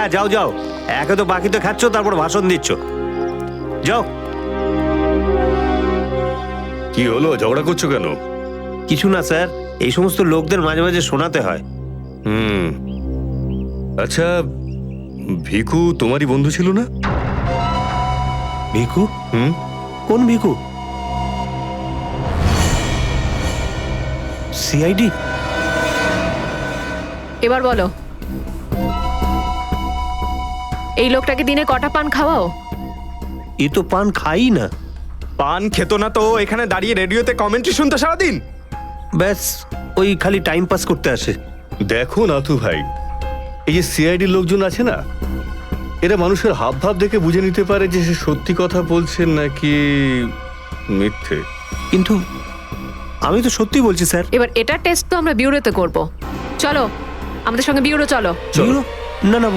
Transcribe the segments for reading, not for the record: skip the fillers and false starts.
হ্যাঁ যাও যাও, একে তো বাকিতে খাচ্ছ, তারপর ভাষণ দিচ্ছ। যাও। কি হলো, ঝগড়া করছো কেন? কিছু না স্যার, এই সমস্ত লোকদের মাঝে মাঝে শোনাতে হয়। হুম। আচ্ছা, ভিকু তোমারই বন্ধু ছিল না? ভিকু? হুম। কোন ভিকু? সিআইডি? এবার বলো, এই লোকটাকে দিনে কটা পান খাওয়াও? এ তো পান খাই না। পান খেত না তো এখানে দাঁড়িয়ে রেডিওতে কমেন্ট্রি শুনতে সারাদিন? ব্যাস, ওই খালি টাইম পাস করতে আসে। দেখো নাথু ভাই, এই যে সিআইডির লোকজন আছে না, এরা মানুষের হাব ভাব দেখে বুঝে নিতে পারে যে সে সত্যি কথা বলছে নাকি মিথ্যে। কিন্তু আমি তো সত্যি বলছি স্যার। এবার এটা টেস্ট তো আমরা বিউরোতে করব। চলো আমাদের সঙ্গে বিউরো চলো। চলো। না না,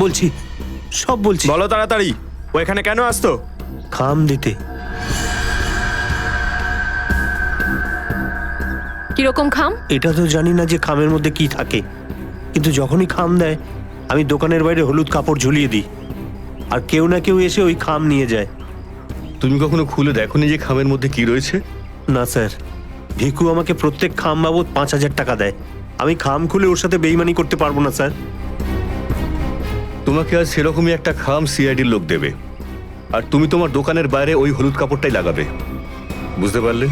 বলছি, সব বলছি। বলো তাড়াতাড়ি, ও এখানে কেন আসতো? খাম দিতে। কিরকম খাম? এটা তো জানি না যে খামের মধ্যে কি থাকে, কিন্তু যখনই খাম দেয় আমি দোকানের বাইরে হলুদ কাপড় ঝুলিয়ে দিই, আর কেউ না কেউ এসে ওই খাম নিয়ে যায়। তুমি কখনো খুলে দেখোনি যে খামের মধ্যে কি রয়েছে? না স্যার, ভিকু আমাকে প্রত্যেক খাম বাবদ 5,000 টাকা দেয়। আমি খাম খুলে ওর সাথে বেইমানি করতে পারবো না স্যার। তোমাকে আজ সেরকমই একটা খাম সিআইডির লোক দেবে, আর তুমি তোমার দোকানের বাইরে ওই হলুদ কাপড়টাই লাগাবে। বুঝতে পারলে?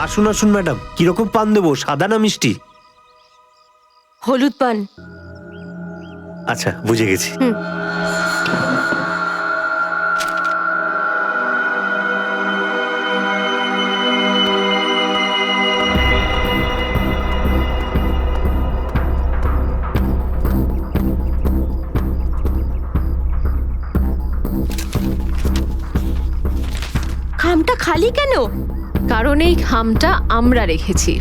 আসুন আসুন ম্যাডাম, কিরকম পান দেবো, সাদা না মিষ্টি? হলুদ পান। আচ্ছা, বুঝে গেছি। খামটা খালি কেন? কারণ এই খামটা আমরা রেখেছি।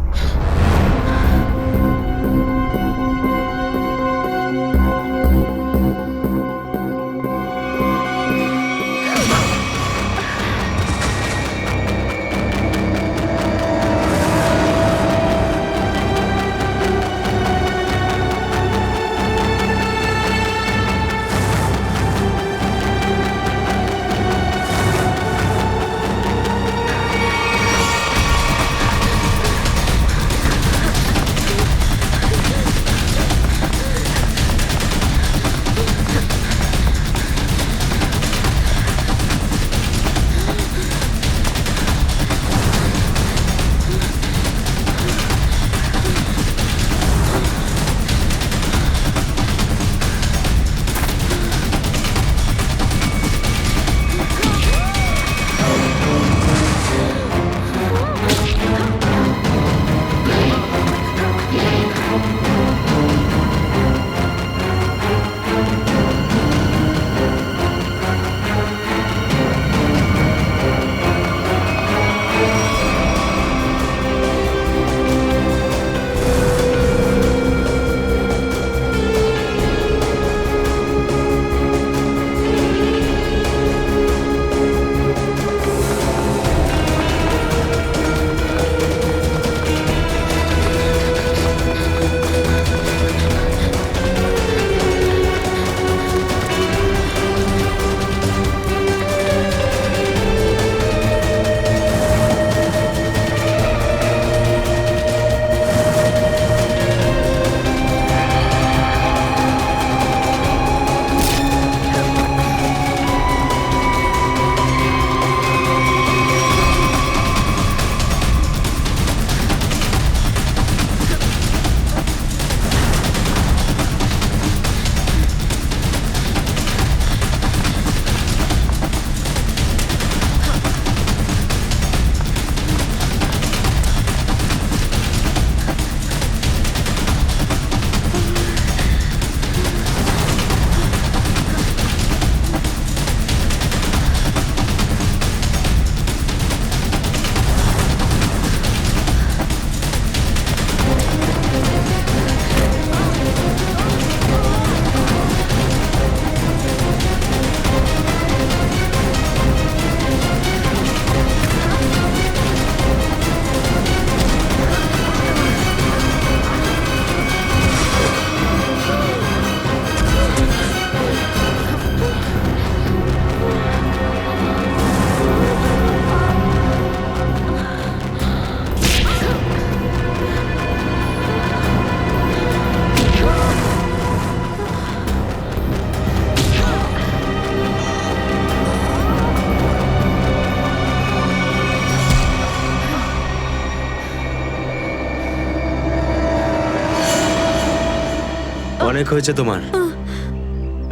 অনেক হয়েছে তোমার,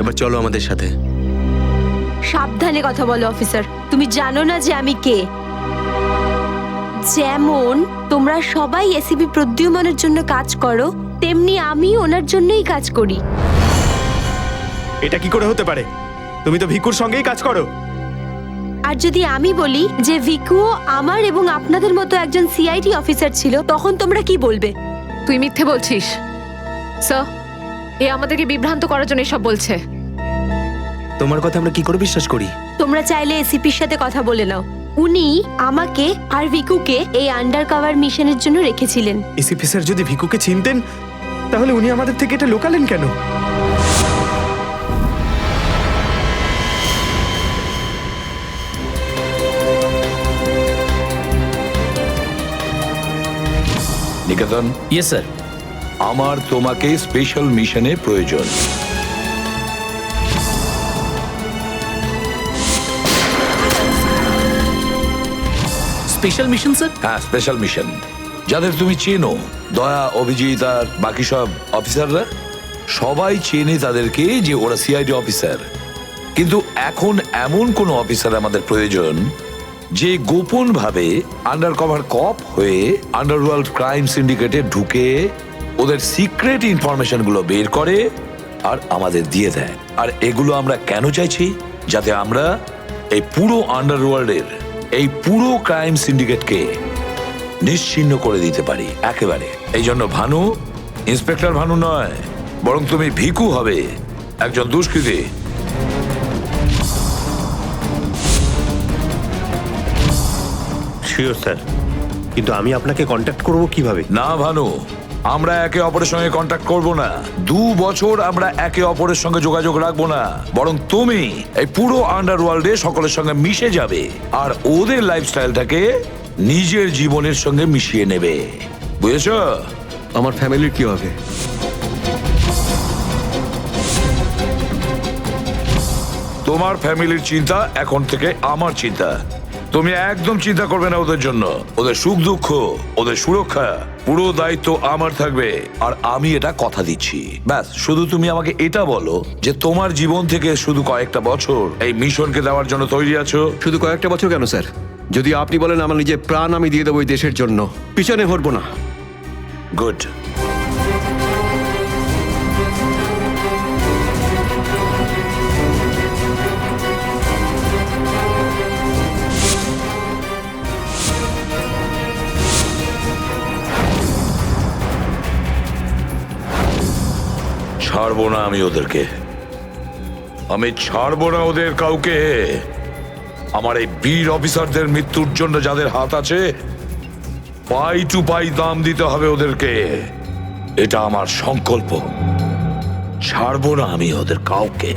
এবার চলো আমাদের সাথে। সাবধানে কথা বলো অফিসার, তুমি জানো না যে আমি কে। যেমন তোমরা সবাই এসিপি প্রদ্যুম্নের জন্য কাজ করো, তেমনি আমি ওনার জন্যই কাজ করি। এটা কি করে হতে পারে? তুমি তো ভিকুর সঙ্গেই কাজ করো। আর যদি আমি বলি যে ভিকুও আমার এবং আপনাদের মতো একজন সিআইডি অফিসার ছিল, তখন তোমরা কি বলবে? তুই মিথ্যে বলছিস স্যার। এ আমাদেরকে বিভ্রান্ত করার জন্য এসব বলছে। তোমার কথা আমরা কি করে বিশ্বাস করি? তোমরা চাইলে এসিপির সাথে কথা বলে নাও। উনি আমাকে আর ভিকুকে এই আন্ডার কভার মিশনের জন্য রেখেছিলেন। এসিপি স্যার যদি ভিকুকে চিনতেন তাহলে উনি আমাদের থেকে এটা লুকালেন কেন? নিকেতন, ইয়েস স্যার। আমার তোমাকে স্পেশাল মিশনে প্রয়োজন। Special mission sir? হ্যাঁ, স্পেশাল মিশন। যাদের তুমি চেনো, দয়া, অভিজিৎ আর বাকি সব অফিসাররা, সবাই চেনে তাদেরকে যে ওরা সিআইডি অফিসার। কিন্তু এখন এমন কোন অফিসার আমাদের প্রয়োজন যে গোপন ভাবে আন্ডার কভার কপ হয়ে আন্ডারওয়ার্ল্ড ক্রাইম সিন্ডিকেটে ঢুকে ওদের সিক্রেট ইনফরমেশন গুলো বের করে আর আমাদের দিয়ে দেয়। আর এগুলো আমরা কেন চাইছি? যাতে আমরা এই পুরো আন্ডারওয়ার্ল্ডের এই পুরো ক্রাইম সিন্ডিকেটকে নিশ্চিহ্ন করে দিতে পারি একেবারে। এই জন্য ভানু ইন্সপেক্টর ভানু নয়, বরং তুমি ভিকু হবে, একজন দুষ্কৃতী। শিওর স্যার, কিন্তু আমি আপনাকে কন্ট্যাক্ট করব কিভাবে? না ভানু, আমরা একে অপরের সঙ্গে কন্ট্যাক্ট করব না। 2 বছর আমরা একে অপরের সঙ্গে যোগাযোগ রাখবো না, বরং তুমি এই পুরো আন্ডারওয়ার্ল্ডে সকলের সঙ্গে মিশে যাবে আর ওদের লাইফস্টাইলটাকে নিজের জীবনের সঙ্গে মিশিয়ে নেবে। বুঝেছো? আমার ফ্যামিলির কি হবে? তোমার ফ্যামিলির চিন্তা এখন থেকে আমার চিন্তা। তুমি একদম চিন্তা করবে না ওদের জন্য। ওদের সুখ দুঃখ, ওদের সুরক্ষা, পুরো দায়িত্ব আমার থাকবে। আর আমি এটা কথা দিচ্ছি। ব্যাস, শুধু তুমি আমাকে এটা বলো যে তোমার জীবন থেকে শুধু কয়েকটা বছর এই মিশনকে দেওয়ার জন্য তৈরি আছো। শুধু কয়েকটা বছর কেন স্যার? যদি আপনি বলেন আমার নিজের প্রাণ আমি দিয়ে দেবো এই দেশের জন্য, পিছনে হটবো না। গুড। ছাড়বো না আমি ওদেরকে, আমি ছাড়বো না ওদের কাউকে। আমার এই বীর অফিসারদের মৃত্যুর জন্য যাদের হাত আছে, পাই টু পাই দাম দিতে হবে ওদেরকে। এটা আমার সংকল্প। ছাড়বো না আমি ওদের কাউকে।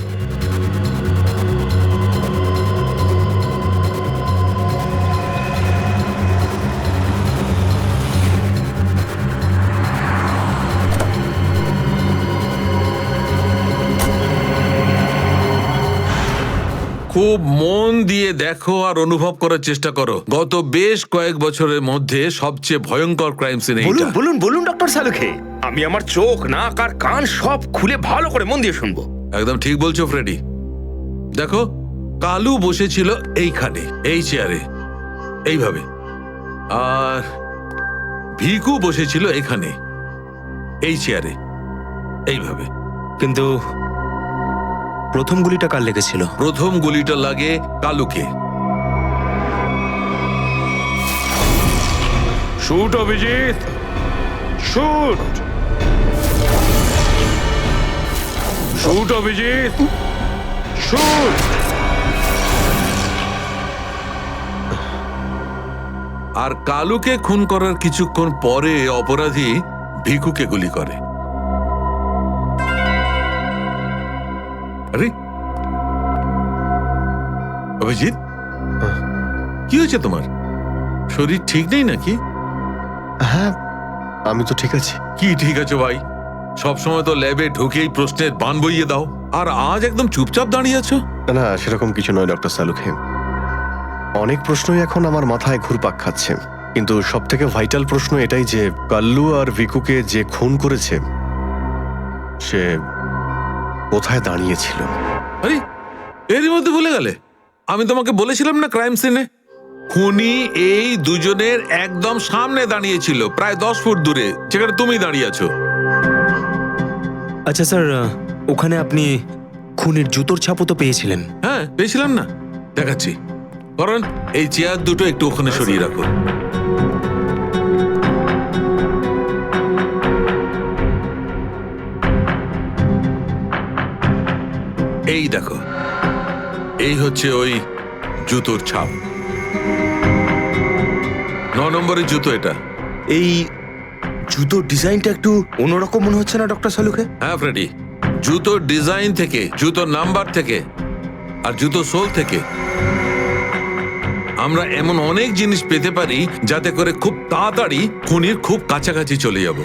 খুব মন দিয়ে দেখো আর অনুভব করার চেষ্টা করো। গত বেশ কয়েক বছরের মধ্যে সবচেয়ে ভয়ঙ্কর ক্রাইম সিন এইটা। বলুন বলুন ডক্টর সালুখে, আমি আমার চোখ, নাক আর কান সব খুলে ভালো করে মন দিয়ে শুনবো। একদম ঠিক বলছো ফ্রেডি। দেখো, কালু বসেছিল এইখানে, এই চেয়ারে, এইভাবে। আর ভিকু বসেছিল এখানে, এই চেয়ারে, এইভাবে। কিন্তু প্রথম গুলিটা কার লেগেছিল? প্রথম গুলিটা লাগে কালুকে। Shoot Abhijit, shoot. শুট অভিজিৎ, শুট। আর কালুকে খুন করার কিছুক্ষণ পরে অপরাধী ভিকুকে গুলি করে। আরে অভিজিৎ, কি হয়েছে তোমার? শরীর ঠিক নেই নাকি? হ্যাঁ, আমি তো ঠিক আছি। কি ঠিক আছে ভাই? সবসময় তো ল্যাবে ঢুকেই প্রশ্নের বান বইয়ে দাও, আর আজ একদম চুপচাপ দাঁড়িয়ে আছো। না, সেরকম কিছু নয় ডক্টর সালুখে। অনেক প্রশ্নই এখন আমার মাথায় ঘুরপাক খাচ্ছে, কিন্তু সব থেকে ভাইটাল প্রশ্ন এটাই যে কাল্লু আর ভিকুকে যে খুন করেছে সে কোথায় দাঁড়িয়েছিল। আরে এরই মধ্যে ভুলে গেলে? আমি তোমাকে বলেছিলাম না ক্রাইম সিনে খুনি এই দুজনের একদম সামনে দাঁড়িয়েছিল, প্রায় 10 ফুট দূরে, যেখানে তুমি দাঁড়িয়ে আছো। আচ্ছা স্যার, ওখানে আপনি খুনের জুতোর ছাপও তো পেয়েছিলেন। হ্যাঁ পেয়েছিলাম না, দেখাচ্ছি। কারণ এই চেয়ার দুটো একটু ওখানে সরিয়ে রাখো। এই দেখো, এই হচ্ছে ওই জুতোর ছাপ। 9 নম্বরের জুতো এটা। এই জুতোর ডিজাইনটা একটু অন্যরকম মনে হচ্ছে না ডক্টর সালুকে? হ্যাঁ ফ্রেডি, জুতোর ডিজাইন থেকে, জুতোর নাম্বার থেকে আর জুতো সোল থেকে আমরা এমন অনেক জিনিস পেতে পারি যাতে করে খুব তাড়াতাড়ি খুনির খুব কাছাকাছি চলে যাব।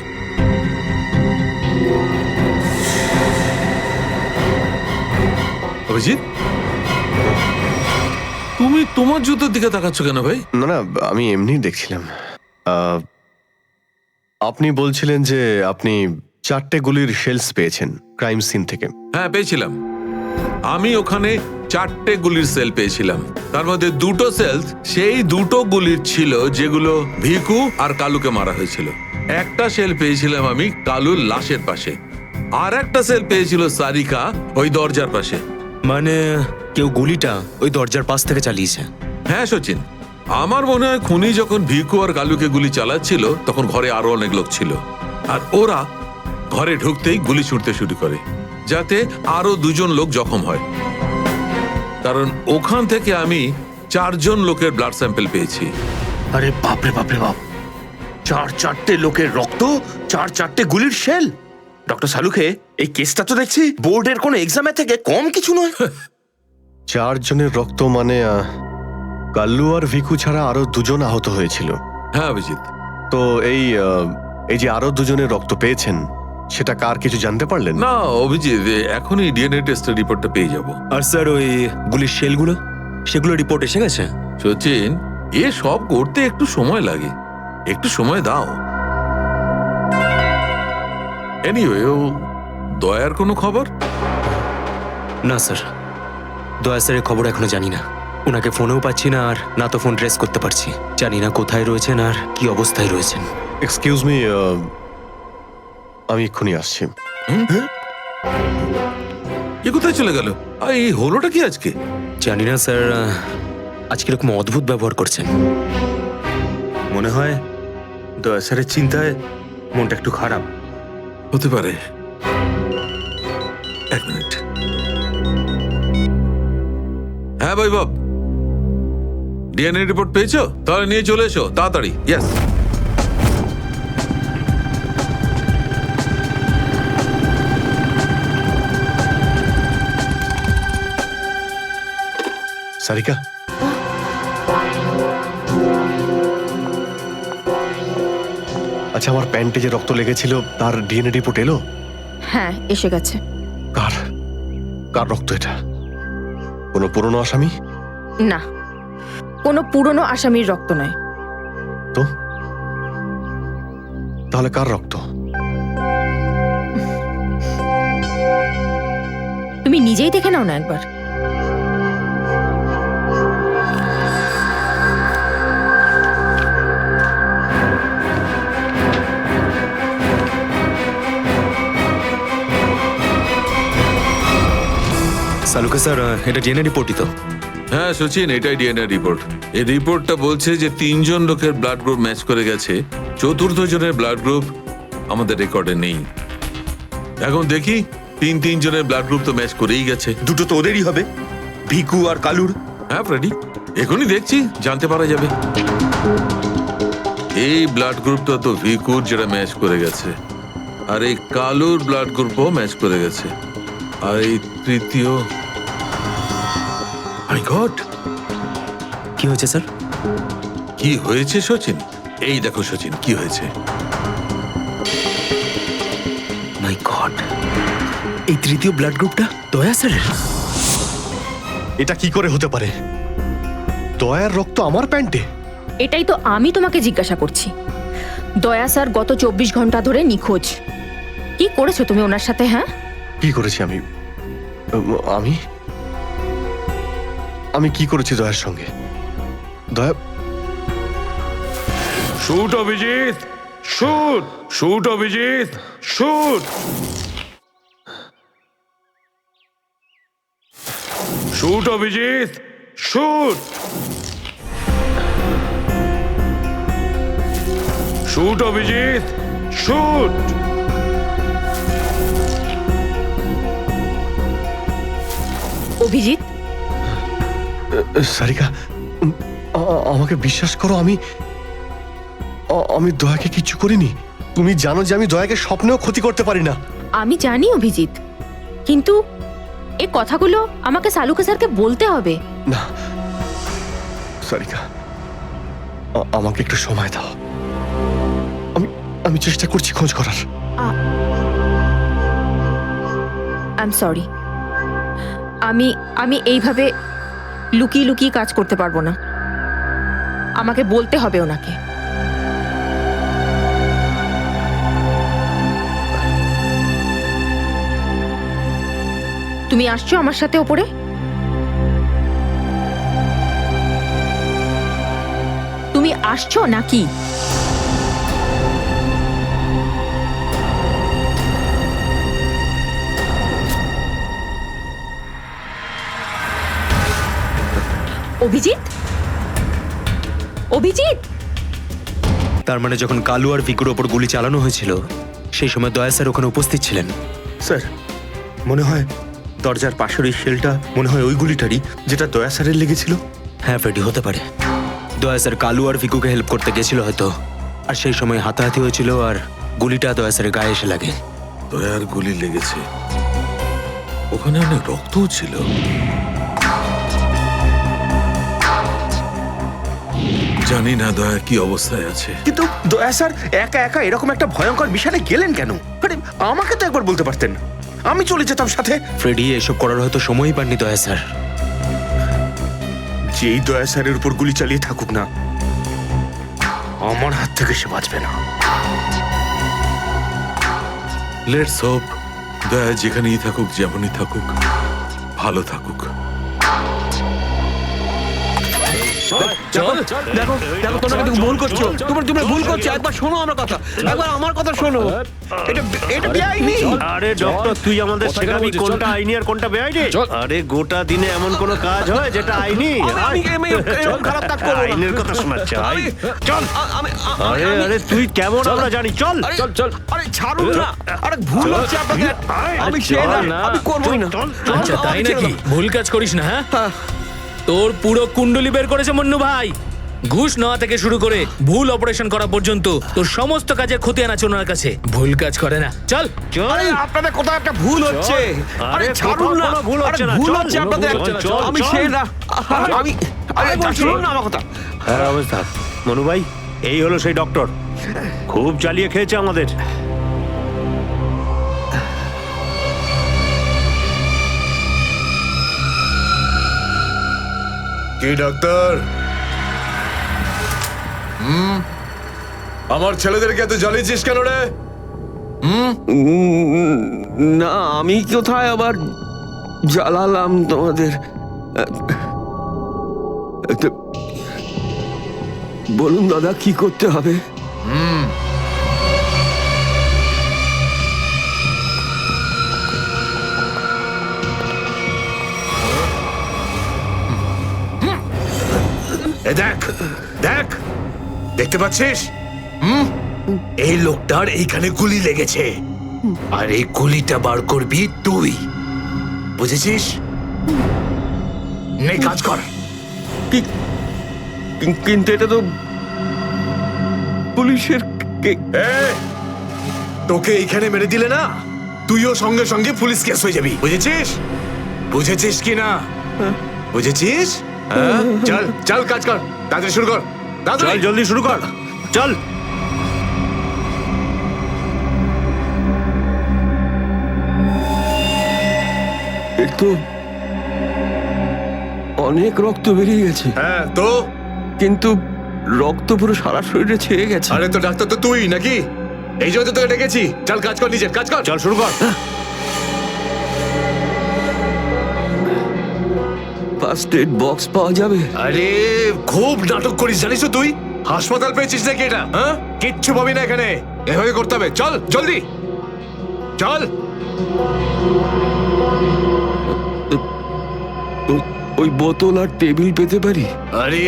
অভিজিৎ, তুমি তোমার জুতোর দিকে তাকাচ্ছ কেন ভাই? না না, আমি এমনি দেখছিলাম। আপনি বলছিলেন যে আপনি 4টে গুলির শেলস পেয়েছেন ক্রাইম সিন থেকে। হ্যাঁ পেয়েছিলাম। আমি ওখানে 4টে গুলির সেল পেয়েছিলাম। তার মধ্যে 2টো সেল সেই 2টো গুলির ছিল যেগুলো ভিকু আর কালুকে মারা হয়েছিল। একটা সেল পেয়েছিলাম আমি কালুর লাশের পাশে, আর একটা সেল পেয়েছিল সারিকা ওই দরজার পাশে। মানে কেউ গুলিটা ওই দরজার পাশ থেকে চালিয়েছে। হ্যাঁ সচিন, আমার মনে হয় খুনি যখন ভিকু আর কালুকে গুলি চালাচ্ছিল তখন ঘরে আরো অনেক লোক ছিল, আর ওরা ঘরে ঢুকতেই গুলি ছুটতে শুরু করে যাতে আরো 2জন লোক জখম হয়। কারণ ওখান থেকে আমি 4জন লোকের ব্লাড স্যাম্পল পেয়েছি। আরে বাপরে বাপরে বাপ, 4টে লোকের রক্ত, 4টে গুলির শেল। ডক্টর সালুকে, এই কেসটা তো দেখছি বোর্ডের কোনো এক্সামের থেকে কম কিছু নয়। 4 জনের রক্ত মানে কাল্লু আর ভিকু ছাড়া আরো 2জন আহত হয়েছিল। হ্যাঁ অভিজিৎ। তো এই যে আরো 2জনের রক্ত পেয়েছেন, সেটা কার কিছু জানতে পারলেন? না অভিজিৎ, এখনই ডিএনএ টেস্টের রিপোর্টটা পেয়ে যাব। আর স্যার ওই গুলির শেলগুলো, সেগুলো রিপোর্ট এসে গেছে? সচিন, এ সব করতে একটু সময় লাগে, একটু সময় দাও। এনিওয়ে, ও দয়ার কোনো খবর? না স্যার, দয়া স্যারের খবর এখনো জানি না। ওনাকে ফোনেও পাচ্ছি না, আর না তো ফোন ট্রেস করতে পারছি। জানি না কোথায় রয়েছেন আর কি অবস্থায় রয়েছেন। এক্সকিউজ মি, আমি এক্ষুনি আসছি। এ কোথায় চলে গেল? আর এই হলোটা কি আজকে? জানি না স্যার, আজকে এরকম অদ্ভুত ব্যবহার করছেন। মনে হয় দয়া স্যারের চিন্তায় মনটা একটু খারাপ। হতে পারে। 1 মিনিট। হ্যাঁ বৈভব, ডিএনএ রিপোর্ট পেয়েছো? তাহলে নিয়ে চলে এসো তাড়াতাড়ি। ইয়েস। সারিকা, আচ্ছা, আমার প্যান্টে যে রক্ত লেগেছিল তার ডিএনএ রিপোর্ট এলো? হ্যাঁ এসে গেছে। কার কার রক্ত এটা? কোনো পুরনো আসামি? না, কোনো পুরনো আসামির রক্ত নয়। তো তাহলে কার রক্ত? তুমি নিজেই দেখে নাও না একবার। সালুকে স্যার, এটা ডিএনএ রিপোর্টই তো? হ্যাঁ সচিন, এটাই ডিএনএ রিপোর্ট। এই রিপোর্টটা বলছে যে 3জন লোকের ব্লাড গ্রুপ ম্যাচ করে গেছে, 4র্থ জনের ব্লাড গ্রুপ আমাদের রেকর্ডে নেই। এখন দেখি 3 জনের ব্লাড গ্রুপ তো ম্যাচ করেই গেছে। 2টো তো ওদেরই হবে, ভিকু আর কালুর। হ্যাঁ ফ্রেডি, এখনই দেখছি, জানতে পারা যাবে। এই ব্লাড গ্রুপটা তো ভিকুর যেটা ম্যাচ করে গেছে, আর এই কালুর ব্লাড গ্রুপও ম্যাচ করে গেছে, আর এই তৃতীয়। মাই গড, কি হয়েছে স্যার? কি হয়েছে সচিন? এই দেখো সচিন, কি হয়েছে। মাই গড, এই তৃতীয় ব্লাড গ্রুপটা দয়া স্যারের। এটা কি করে হতে পারে? দয়ার রক্ত আমার প্যান্টে? এটাই তো আমি তোমাকে জিজ্ঞাসা করছি। দয়া স্যার গত 24 ঘন্টা ধরে নিখোঁজ। কি করেছো তুমি ওনার সাথে? হ্যাঁ, কি করেছি আমি? আমি আমি কি করেছি দয়ার সঙ্গে? দয়া, shoot Abhijit, shoot, Abhijit Abhijit, shoot, Abhijit Abhijit, shoot, Abhijit Abhijit, shoot. Abhijit, Sarika, আমাকে বিশ্বাস করো, আমি দয়াকে কিচ্ছু করিনি। তুমি জানো যে আমি দয়াকে স্বপ্নেও ক্ষতি করতে পারি না। আমি জানি অভিজিৎ, কিন্তু এই কথাগুলো আমাকে সালুকে স্যারকে বলতে হবে। না সারিকা, আমাকে একটু সময় দাও। আমি চেষ্টা করছি খোঁজ করার। আই এম সরি, আমি এইভাবে লুকিয়ে লুকিয়ে কাজ করতে পারবো না। আমাকে বলতে হবে ওনাকে। তুমি আসছো আমার সাথে ওপরে? তুমি আসছো নাকি? অভিজিৎ, অভিজিৎ, তার মানে যখন কালু আর ভিকুর ওপর গুলি চালানো হয়েছিল সেই সময় দয়া স্যার ওখানে উপস্থিত ছিলেন। স্যার, মনে হয় দরজার পাশের ওই শেলটা মনে হয় ওই গুলিটারই, যেটা দয়া স্যারের লেগেছিল। হ্যাঁ ফ্রেডি, হতে পারে। দয়া স্যার কালু আর ভিকুকে হেল্প করতে গেছিল হয়তো, আর সেই সময় হাতাহাতি হয়েছিল আর গুলিটা দয়া স্যারের গায়ে এসে লাগে। দয়ার গুলি লেগেছে, ওখানে অনেক রক্তও ছিল। জানি না দয়া কি অবস্থায় আছে। কিন্তু দয়া স্যার একা একা এরকম একটা ভয়ঙ্কর বিষয়ে গেলেন কেন? আরে আমাকে তো একবার বলতে পারতেন, আমি চলে যেতাম সাথে। ফ্রেডি, এসব করার হয়তো সময়ই পাননি দয়া স্যার। যেই দয়া স্যারের উপর গুলি চালিয়ে থাকুক না, আমার হাত থেকে সে বাঁচবে না। লেটস হোপ দয়া যেখানেই থাকুক, যেমনই থাকুক, ভালো থাকুক। দেখো দেখো, তোমরা কিন্তু ভুল করছো। তোমরা ভুল করছো। একবার শোনো আমার কথা, একবার আমার কথা শোনো। এটা বেআইনি। আরে ডক্টর, তুই আমাদের শেখাবি কোনটা আইনি আর কোনটা বেআইনি? আরে গোটা দিনে এমন কোন কাজ হয় যেটা আইনি? চল, খারাপ কাজ করবো না। আইনের কথা শোনাচ্ছে। চল। আরে আরে তুই কেমন আমরা জানি। চল চল চল। আরে ছাড়ুন না। আরে ভুল হচ্ছে আপনাদের। আমি চাই না, আমি করবই না। আচ্ছা তাই নাকি? ভুল কাজ করিস না। হ্যাঁ, তোর পুরো কুণ্ডলি বের করেছে মন্নু ভাই। ঘুষ নেওয়া থেকে শুরু করে ভুল অপারেশন করা পর্যন্ত তোর সমস্ত কাজের খতিয়ান আছে ওনার কাছে। ভুল কাজ করে না। চল চল। আরে আপনাদের কোথাও একটা ভুল হচ্ছে। আরে ছাড়ুন না। ভুল হচ্ছে না। ভুল হচ্ছে আপনাদের। আমি সেই না। আমি আরে ছাড়ুন না আমার কথা। হ্যাঁ অবস্থা মনু ভাই, এই হলো সেই ডক্টর। খুব জ্বালিয়ে খেয়েছে আমাদের। কি ডাক্তার? আমার ছেলেদেরকে এত জ্বালিয়েছিস কেন রে? না, আমি কোথায় আবার জ্বালালাম তোমাদের? বলুন দাদা, কি করতে হবে? দেখ দেখ, দেখতে পাচ্ছিস? এই লোকটার এইখানে গুলি লেগেছে, আর এই গুলিটা বার করবি তুই, বুঝেছিস? নে কাজ কর। কিন্তু এটা তো পুলিশের। তোকে এইখানে মেরে দিলে না, তুইও সঙ্গে সঙ্গে পুলিশ কেস হয়ে যাবি, বুঝেছিস? বুঝেছিস কি না? বুঝেছিস? চল চল, কাজ কর, তাড়াতাড়ি শুরু কর। চল জলদি শুরু কর, চল। তো অনেক রক্ত বেরিয়ে গেছে। হ্যাঁ তো? কিন্তু রক্ত পুরো সারা শরীরে ছেয়ে গেছে। আরে তো ডাক্তার তো তুই নাকি? এই জন্য তো তোকে ডেকেছি। চল কাজ কর, নিজের কাজ কর। চল শুরু কর। ফার্স্ট এড বক্স পাওয়া যাবে? আরে খুব নাটক করিস জানিস তো তুই? হাসপাতাল পেয়েছিস নাকি এটা? হ্যাঁ, কিচ্ছু পাবি না এখানে। এভাবে করতে হবে। চল জলদি চল। ওই বোতল আর টেবিল পেতে পারি? আরে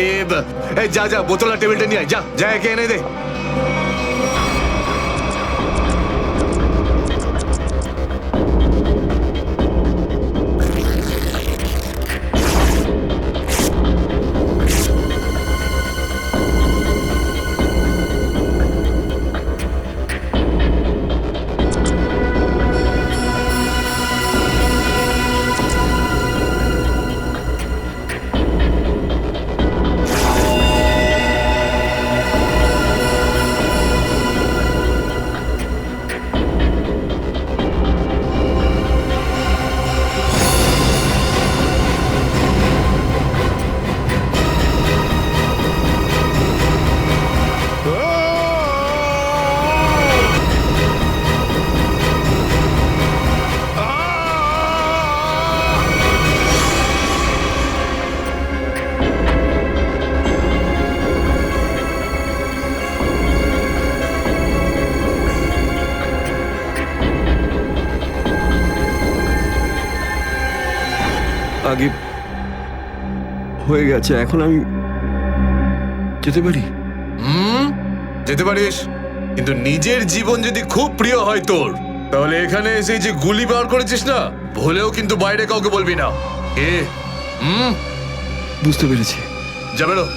এই যা যা, বোতল আর টেবিলটা নিয়ে আয়, যা যা, একে এনে দে। আগে হয়ে গেছে, এখন আমি যেতে পারি? যেতে পারিস, কিন্তু নিজের জীবন যদি খুব প্রিয় হয় তোর, তাহলে এখানে এসে যে গুলি বার করেছিস না, ভুলেও কিন্তু বাইরে কাউকে বলবি না। এ বুঝতে পেরেছি। যা বেরো।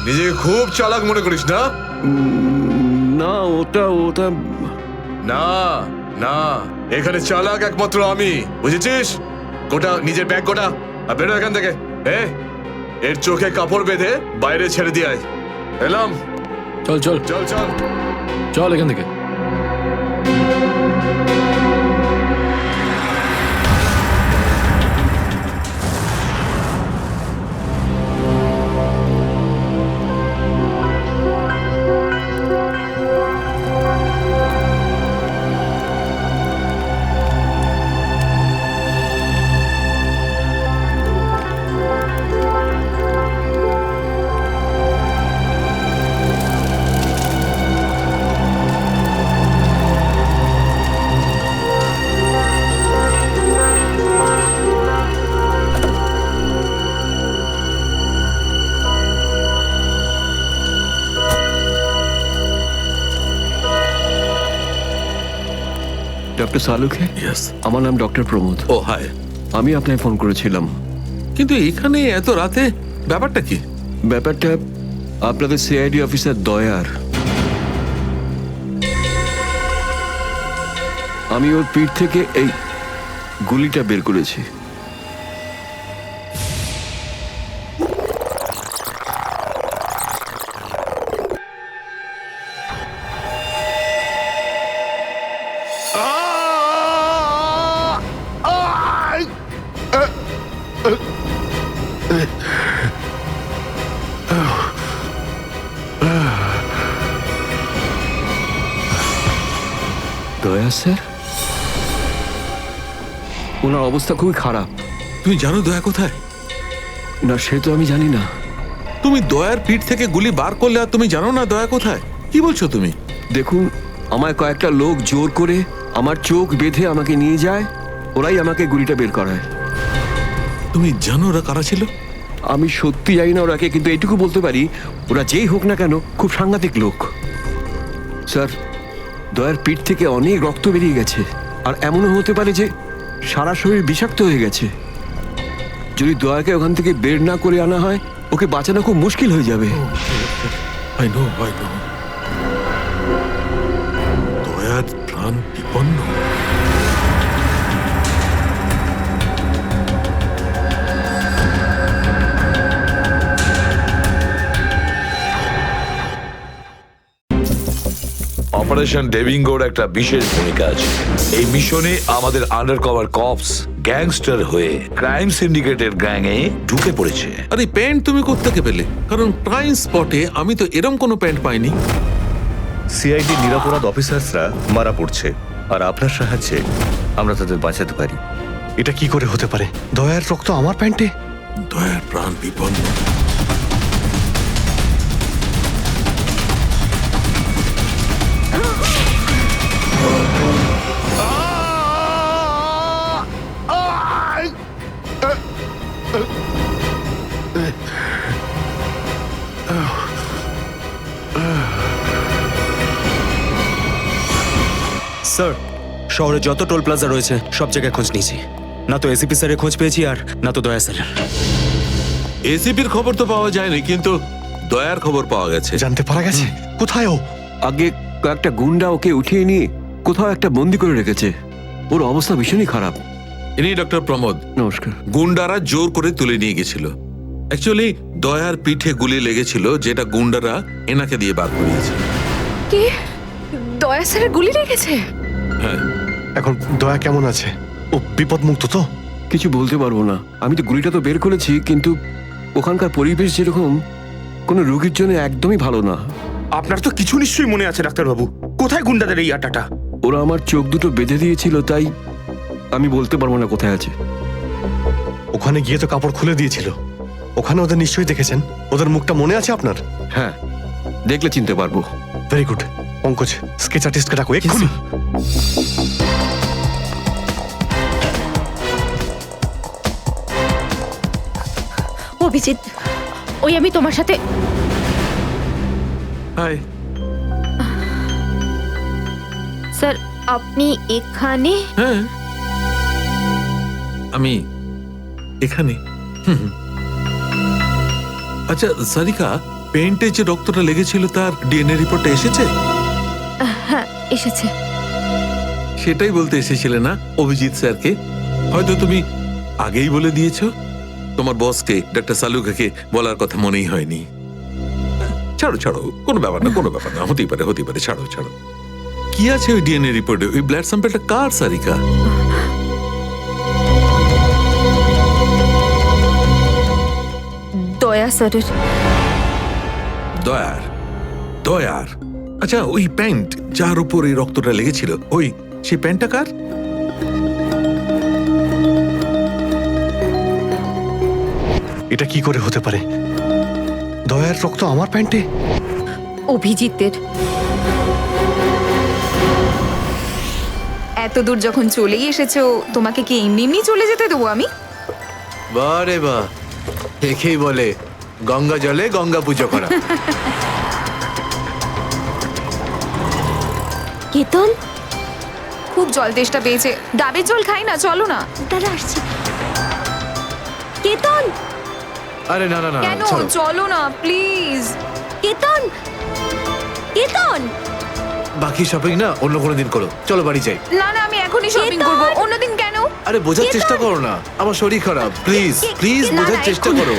নিজেকে খুব চালাক মনে করিস না? না, ওটা না না, এখানে চালাক একমাত্র আমি, বুঝেছিস? গোটা নিজের ব্যাগ গোটা আর বেরো এখান থেকে। এর চোখে কাপড় বেঁধে বাইরে ছেড়ে দিয়ে আয়। এলাম। চল চল চল চল চল এখান থেকে। ডক্টর সালুখে? ইয়েস। আমার নাম ডক্টর প্রমোদ। ও হাই। আমি আপনাকে ফোন করেছিলাম। কিন্তু এখানে এত রাতে ব্যাপারটা কি? ব্যাপারটা আপনাদের সিআইডি অফিসার দয়ার। আমি ওর পিঠ থেকে এই গুলিটা বের করেছি। দয়া স্যার, ওনার অবস্থা খুবই খারাপ। তুমি জানো দয়া কোথায়? না, সে তো আমি জানি না। তুমি দয়ার পিঠ থেকে গুলি বার করলে আর তুমি জানো না দয়া কোথায়? কি বলছো তুমি? দেখুন, আমায় কয়েকটা লোক জোর করে আমার চোখ বেঁধে আমাকে নিয়ে যায়, ওরাই আমাকে গুলিটা বের করায়। তুমি জানো ওরা কারা ছিল? আমি সত্যি জানি না ওরাকে, কিন্তু এইটুকু বলতে পারি ওরা যেই হোক না কেন খুব সাংঘাতিক লোক। স্যার, দয়ার পিঠ থেকে অনেক রক্ত বেরিয়ে গেছে, আর এমনও হতে পারে যে সারা শরীর বিষাক্ত হয়ে গেছে। যদি দয়াকে ওখান থেকে বের না করে আনা হয়, ওকে বাঁচানো খুব মুশকিল হয়ে যাবে। I know. দয়ার প্রাণ বিপন্ন। অপারেশন ডেভিঙ্গোর একটা বিশেষ ভূমিকা আছে এই মিশনে। আমাদের আন্ডার কভার কপস গ্যাংস্টার হয়ে ক্রাইম সিন্ডিকেটের গ্যাংয়ে ঢুকে পড়েছে। আরে প্যান্ট তুমি কোত্থেকে পেলে? কারণ ক্রাইম স্পটে আমি তো এরম কোনো প্যান্ট পাইনি। সিআইডি নিরাপরাধ অফিসার্সরা মারা পড়ছে, আর আপনার সাহায্যে আমরা তাদের বাঁচাতে পারি। এটা কি করে হতে পারে? দয়ার রক্ত আমার প্যান্টে? দয়ার প্রাণ বিপন্ন। স্যার, শহরে যত টোল প্লাজা রয়েছে সব জায়গায় খোঁজ নিয়েছি, না তো এসিপি স্যারের খোঁজ পেয়েছি আর না তো দয়া স্যারের। এসিপির খবর তো পাওয়া যায়নি, কিন্তু দয়ার খবর পাওয়া গেছে। জানতে পারা গেছে কোথায় ও? আগে কয়েকটা গুন্ডা ওকে উঠিয়ে নিয়ে কোথাও একটা বন্দি করে রেখেছে। ওর অবস্থা ভীষণই খারাপ। ইনি ডক্টর প্রমোদ। নমস্কার। গুন্ডারা জোর করে তুলে নিয়ে গেছিল। অ্যাকচুয়ালি দয়ার পিঠে গুলি লেগেছিল, যেটা গুন্ডারা এনাকে দিয়ে বার করিয়েছে। কি দয়া স্যারের গুলি লেগেছে? হ্যাঁ। এখন দয়া কেমন আছে? ও বিপদ মুক্ত তো? কিছু বলতে পারবো না। আমি তো গুলিটা তো বের করেছি, কিন্তু ওখানকার পরিবেশ যেরকম কোনো রোগীর জন্য একদমই ভালো না। আপনার তো কিছু নিশ্চয়ই মনে আছে ডাক্তারবাবু। কোথায় গুন্ডাদের এই আটাটা? ওরা আমার চোখ দুটো বেঁধে দিয়েছিল, তাই আমি বলতে পারবো না কোথায় আছে। ওখানে গিয়ে তো কাপড় খুলে দিয়েছিল। ওখানে ওদের নিশ্চয়ই দেখেছেন। ওদের মুখটা মনে আছে আপনার? হ্যাঁ, দেখলে চিনতে পারবো। Very good. পঙ্কজ, স্কেচ আর্টিস্টকে ডাকো এক্ষুনি। অভিজিৎ, ওই আমি তোমার সাথে। হাই। স্যার, আপনি এখানে? হ্যাঁ, আমি এখানে। আচ্ছা সারিকা, পেন্টে যে রক্তটা লেগেছিল তার ডিএনএ রিপোর্টটা এসেছে? হ্যাঁ, এসেছে। সেটাই বলতে এসেছিলে না অভিজিৎ স্যারকে? হয়তো তুমি আগেই বলে দিয়েছো। তোমার বসকে ডক্টর সালুকাকে বলার কথা মনেই হয়নি। ছাড়ো ছাড়ো, কোনো ব্যাপার না, কোনো ব্যাপার না, হতেই পারে হতেই পারে, ছাড়ো ছাড়ো। কি আছে ওই ডিএনএ রিপোর্টে? ওই ব্লাড স্যাম্পলটা কার সারিকা? দয়া স্যারের। দয়ার? দয়ার? আচ্ছা, ওই প্যান্ট যার উপর এই রক্তটা লেগেছিল, ওই সেই প্যান্টটা কার? এটা কি করে হতে পারে? দয়ার রক্ত আমার প্যান্টে? অভিজিতের। এত দূর যখন চলেই এসেছো, তোমাকে কি এমনি এমনি চলে যেতে দেবো আমি? বারে বা, দেখেই বলে গঙ্গা জলে গঙ্গা পুজো করা। কেতন, খুব জল তেষ্টা পেয়েছে, ডাবের জল খাই না, চলো না। দাঁড়া আসছি। কেতন, আরে না না না, কেন? ছাড়ো। চলো না প্লিজ। কেতন, কেতন। বাকি শপিং না অন্য কোনো দিন করো, চলো বাড়ি যাই। না না, আমি এখনই শপিং কেতন! করবো, অন্যদিন কেন? আরে বোঝার চেষ্টা করো না, আমার শরীর খারাপ। প্লিজ প্লিজ না, বোঝার না, চেষ্টা এক্ষুনি। করো।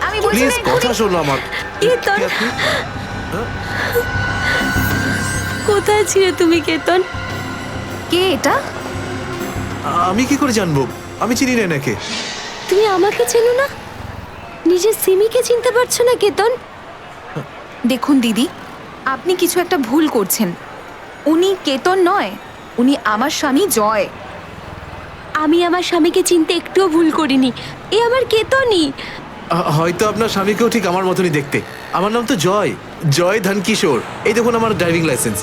আমি বলছি প্লিজ না, এক্ষুনি। কথা শোনো আমার। কেতন, কি আপনি? কোথায় ছিলে তুমি কেতন? কে এটা? আমি কি করে জানবো? আমি চিনি না এনাকে। তুমি আমাকে চেনো না? নিজের সিমিকে চিনতে পারছো না কেতন? দেখুন দিদি, আপনি কিছু একটা ভুল করছেন। উনি কেতন নয়, উনি আমার স্বামী জয়। আমি আমার স্বামীকে চিনতে একটুও ভুল করিনি। এ আমার কেতনই। হয়তো আপনার স্বামীকেও ঠিক আমার মতনই দেখতে। আমার নাম তো জয়, জয় ধনকিশোর। এই দেখুন আমার ড্রাইভিং লাইসেন্স।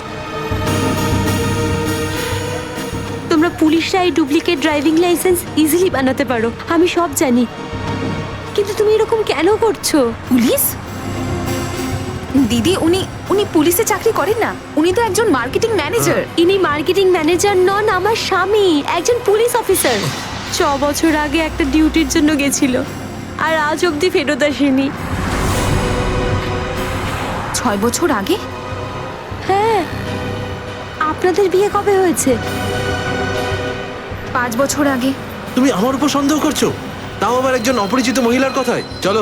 তোমরা পুলিশরা এই ডুপ্লিকেট ড্রাইভিং লাইসেন্স ইজিলি বানাতে পারো, আমি সব জানি। কিন্তু তুমি এরকম কেন করছো? পুলিশ? দিদি, উনি উনি পুলিশে চাকরি করেন না, উনি তো একজন মার্কেটিং ম্যানেজার। ইনি মার্কেটিং ম্যানেজার নন, আমার স্বামী একজন পুলিশ অফিসার। 6 বছর আগে একটা ডিউটির জন্য গেছিল, আর আজ অবধি ফেরত আসেনি। 6 বছর আগে? হ্যাঁ। আপনাদের বিয়ে কবে হয়েছে? 5 বছর আগে। তুমি আমার উপর সন্দেহ করছো, তাও আবার একজন অপরিচিত মহিলার কথায়। চলো।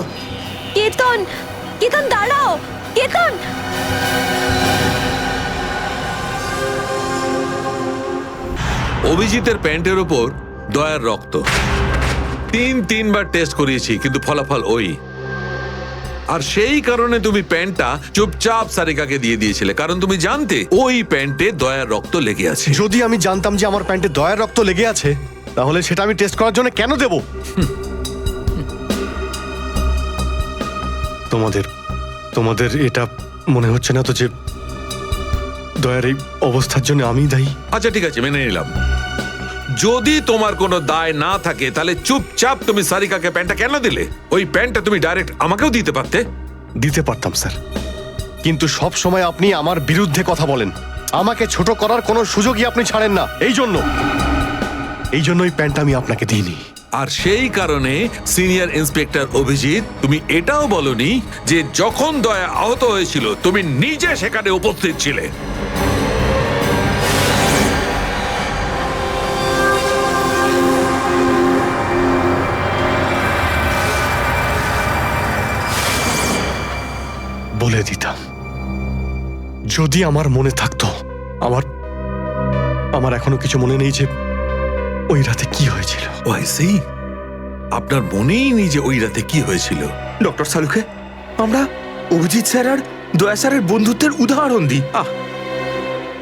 কেতন, কেতন দাঁড়াও, কেতন। অভিজিতের প্যান্টের ওপর দয়ার রক্ত। তিনবার টেস্ট করিয়েছি কিন্তু ফলাফল ওই। আর সেই কারণে তুমি প্যান্টটা চুপচাপ সারিকাকে দিয়ে দিয়েছিলে, কারণ তুমি জানতে ওই প্যান্টে দয়ার রক্ত লেগে আছে। যদি আমি জানতাম যে আমার প্যান্টে দয়ার রক্ত লেগে আছে তাহলে সেটা আমি টেস্ট করার জন্য কেন দেব? তোমাদের এটা মনে হচ্ছে না তো যে দয়ার এই অবস্থার জন্য আমি দায়ী? আচ্ছা ঠিক আছে, মেনে নিলাম। যদি তোমার কোনো দায় না থাকে তাহলে চুপচাপ তুমি সারিকাকে প্যান্টটা কেন দিলে? ওই প্যান্টটা তুমি ডাইরেক্ট আমাকেও দিতে পারতে। দিতে পারতাম স্যার, কিন্তু সব সময় আপনি আমার বিরুদ্ধে কথা বলেন, আমাকে ছোট করার কোনো সুযোগই আপনি ছাড়েন না। এই জন্য ওই প্যান্টটা আমি আপনাকে দিইনি। আর সেই কারণে সিনিয়র ইন্সপেক্টর অভিজিৎ, তুমি এটাও বলনি যে যখন দয়া আহত হয়েছিল তুমি নিজে সেখানে উপস্থিত ছিলে। বলে দিতাম যদি আমার মনে থাকতো। আমার এখনো কিছু মনে নেই যে ওই রাতে কি হয়েছিল। আপনার মনেই নেই যে ওই রাতে কি হয়েছিল? ডক্টর সালুখে, আমরা অভিজিৎ স্যার আর দয়া স্যারের বন্ধুত্বের উদাহরণ দিই,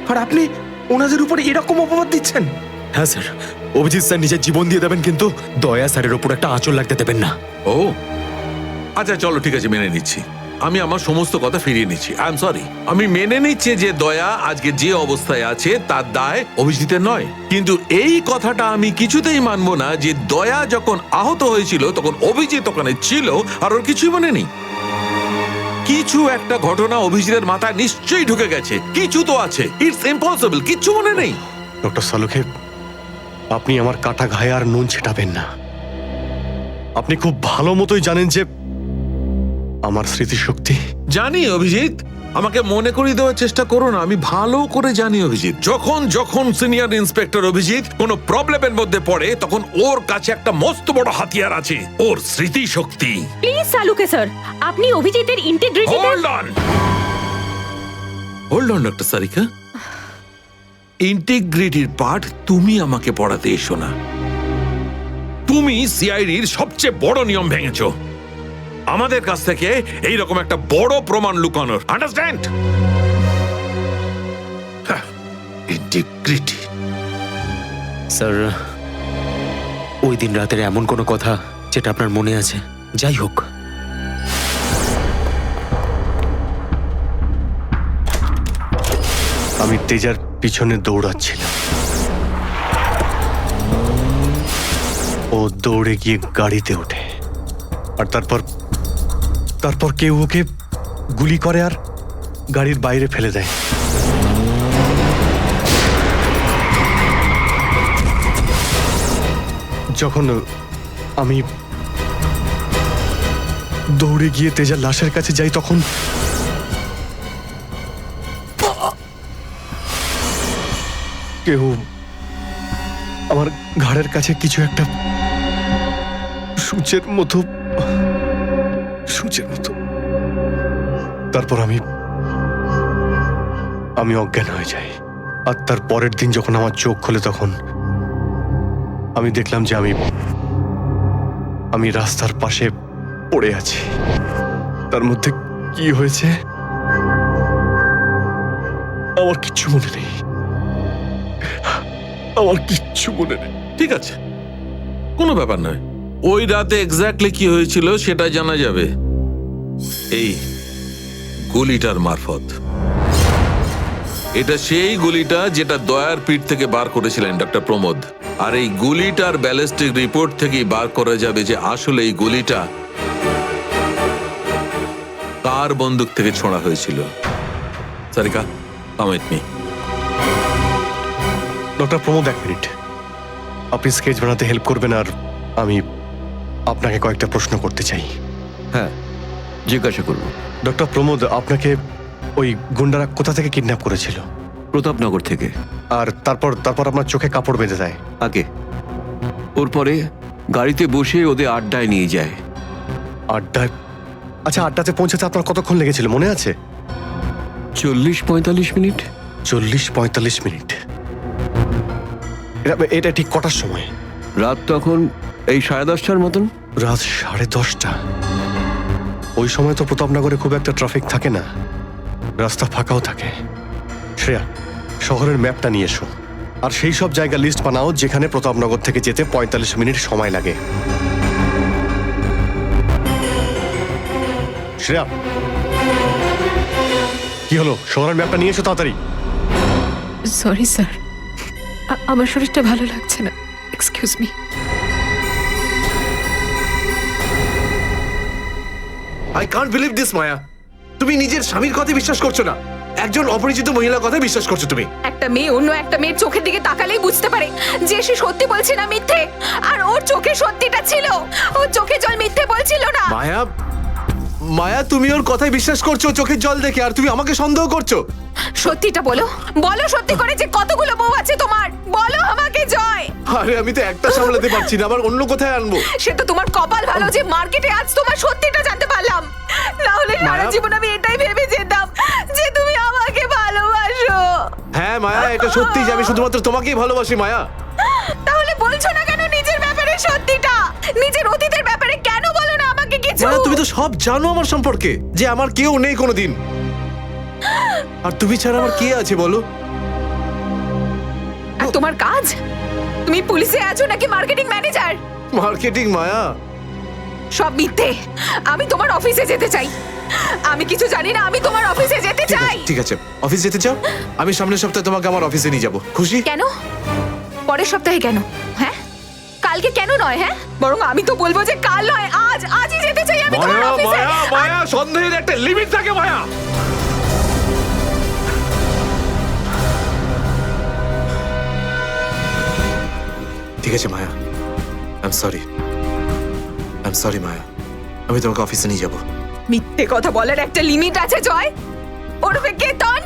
আর আপনি ওনাদের উপরে এরকম অপবাদ দিচ্ছেন? হ্যাঁ স্যার, অভিজিৎ স্যার নিজের জীবন দিয়ে দেবেন কিন্তু দয়া স্যারের উপর একটা আঁচল লাগতে দেবেন না। ও আচ্ছা, চলো ঠিক আছে, মেনে নিচ্ছি। আমি আমার সমস্ত কথা ফিরিয়ে নিচ্ছি। I am sorry. আমি মেনে নিচ্ছি যে দয়া আজকে যে অবস্থায় আছে তার দায় অভিজিতের নয়, কিন্তু এই কথাটা আমি কিছুতেই মানবো না যে দয়া যখন আহত হয়েছিল তখন অভিজিৎ ওখানে ছিল আর ওর কিছুই মনে নেই। কিছু একটা ঘটনা অভিজিতের মাথায় নিশ্চয়ই ঢুকে গেছে, কিছু তো আছে। ইটস ইম্পসিবল, কিচ্ছু মনে নেই। ডক্টর সালুখে, আপনি আমার কাটা ঘায়ে আর নুন ছেটাবেন না। আপনি খুব ভালো মতোই জানেন যে আমার স্মৃতিশক্তি। জানি অভিজিৎ, আমাকে মনে করিয়ে দেওয়ার চেষ্টা করো না। আমি ভালো করে জানি অভিজিৎ, যখন সিনিয়র ইন্সপেক্টর অভিজিৎ কোনো প্রবলেমের মধ্যে পড়ে তখন ওর কাছে একটা মস্ত বড় হাতিয়ার আছে, ওর স্মৃতিশক্তি। প্লিজ সালুকে স্যার, আপনি অভিজিতের integrity hold on doctor Sarika. ইন্টিগ্রিটির পার্ট তুমি আমাকে পড়াতে এসো না। তুমি সিআইডির সবচেয়ে বড় নিয়ম ভেঙেছো, আমাদের কাছ থেকে এইরকম একটা বড় প্রমাণ লুকানোর। আন্ডারস্ট্যান্ড? ইন্টিগ্রিটি। স্যার, ওই দিন রাতের এমন কোনো কথা যেটা আপনার মনে আছে? যাই হোক, আমি তেজার পিছনে দৌড়াচ্ছিলাম। ও দৌড়ে গিয়ে গাড়িতে ওঠে, আর তারপর কেউ ওকে গুলি করে আর গাড়ির বাইরে ফেলে দেয়। যখন আমি দৌড়ে গিয়ে তেজার লাশের কাছে যাই তখন কেউ আমার ঘাড়ের কাছে কিছু একটা সূচের মতো। তারপর আমি অজ্ঞান হয়ে যাই। আর তার পরের দিন যখন আমার চোখ খোলে তখন আমি দেখলাম যে আমি রাস্তার পাশে পড়ে আছি। তার মধ্যে কি হয়েছে আমার কিচ্ছু মনে নেই। ঠিক আছে, কোনো ব্যাপার নয়। ওই রাতে এক্স্যাক্টলি কি হয়েছিল সেটা জানা যাবে এই গুলিটার মারফত। এটা সেই গুলিটা যেটা দয়ার পিঠ থেকে বার করেছিলেন ডক্টর প্রমোদ। আর এই গুলিটার ব্যালিস্টিক রিপোর্ট থেকেই বার করা যাবে যে আসলে এই গুলিটা কার বন্দুক থেকে ছোঁড়া হয়েছিল। Sarika, come with me. Doctor Pramod, এক মিনিট। আপনি স্কেচ বানাতে হেল্প করবেন আর আমি আপনাকে কয়েকটা প্রশ্ন করতে চাই। হ্যাঁ, জিজ্ঞাসা করুন। ডক্টর প্রমোদ, আপনাকে ওই গুন্ডারা কোথা থেকে কিডন্যাপ করেছিল? প্রতাপনগর থেকে। আর তারপর আপনার চোখে কাপড় বেঁধে দেয়? আগে ওর পরে গাড়িতে বসে ওদের আড্ডায় নিয়ে যায়। আড্ডায়? আচ্ছা, আড্ডাতে পৌঁছাতে আপনার কতক্ষণ লেগেছিল মনে আছে? 40-45 মিনিট। 40-45 মিনিট? এটা ঠিক কটার সময়? রাত তখন এই 10:30টার মতন। রাত 10:30টা? ওই সময় তো প্রতাপনগরে খুব একটা ট্রাফিক থাকে না, রাস্তা ফাঁকাও থাকে। শ্রেয়া, শহরের ম্যাপটা নিয়ে এসো, আর সেই সব জায়গা লিস্ট বানাও যেখানে প্রতাপনগর থেকে যেতে 45 মিনিট সময় লাগে। শ্রেয়া, কি হলো? শহরের ম্যাপটা নিয়ে এসো তাড়াতাড়ি। সরি স্যার, আমার শরীরটা ভালো লাগছে না, excuse me. I can't believe this Maya, তুমি নিজের স্বামীর কথা বিশ্বাস করছো না, একজন অপরিচিত মহিলার কথা বিশ্বাস করছো তুমি। একটা মেয়ে অন্য একটা মেয়ের চোখের দিকে তাকালেই বুঝতে পারে যে সে সত্যি বলছে না মিথ্যে। আর ওর চোখে সত্যিটা ছিল, ওর চোখে জল মিথ্যে বলছিল না। মায়া, মায়া তুমি ওর কথায় বিশ্বাস করছো চোখের জল দেখে, আর তুমি আমাকে সন্দেহ করছো। সত্যিটা বলো, বলো সত্যি করে যে কতগুলো বউ আছে তোমার, বলো আমাকে জয়। আরে আমি তো একটা সামলাতে পারছি না, আবার অন্য কোথায় আনবো? সে তো তোমার কপাল ভালো যে মার্কেটে আজ তোমার সত্যিটা জানতে পারলাম, না হলে সারা জীবন আমি এটাই ভেবে যেতাম যে তুমি আমাকে ভালোবাসো। হ্যাঁ মায়া, এটা সত্যি যে আমি শুধুমাত্র তোমাকেই ভালোবাসি মায়া। তাহলে বলছো না কেন নিজের ব্যাপারে সত্যিটা? নিজের অতীতের ব্যাপারে কেন বলো না আমাকে কিছু? মায়া, তুমি তো সব জানো আমার সম্পর্কে, যে আমার কেউ নেই কোনোদিন, আর তুমি ছাড়া আমার কে আছে বলো? আর তোমার কাজ? তুমি পুলিশে আছো নাকি মার্কেটিং ম্যানেজার? মার্কেটিং মায়া, সব মিথ্যে। আমি তোমার অফিসে যেতে চাই। আমি কিছু জানি না, আমি তোমার অফিসে যেতে চাই। ঠিক আছে, অফিস যেতে চাও? আমি সামনের সপ্তাহে তোমাকে আমার অফিসে নিয়ে যাব, খুশি? কেন? পরের সপ্তাহে কেন? হ্যাঁ, কালকে কেন নয়? হ্যাঁ, বরং আমি তো বলবো যে কাল নয়, আজই যেতে চাই আমি তোমার মায়া অফিসে। মায়া মায়া, সন্দেহের একটা লিমিট থাকে মায়া। ঠিক আছে মায়া, আই এম সরি মায়া, আমি তোমাকে অফিসে নিয়ে যাব। মিথ্যে কথা বলার একটা লিমিট আছে জয়, ওরফে কেতন।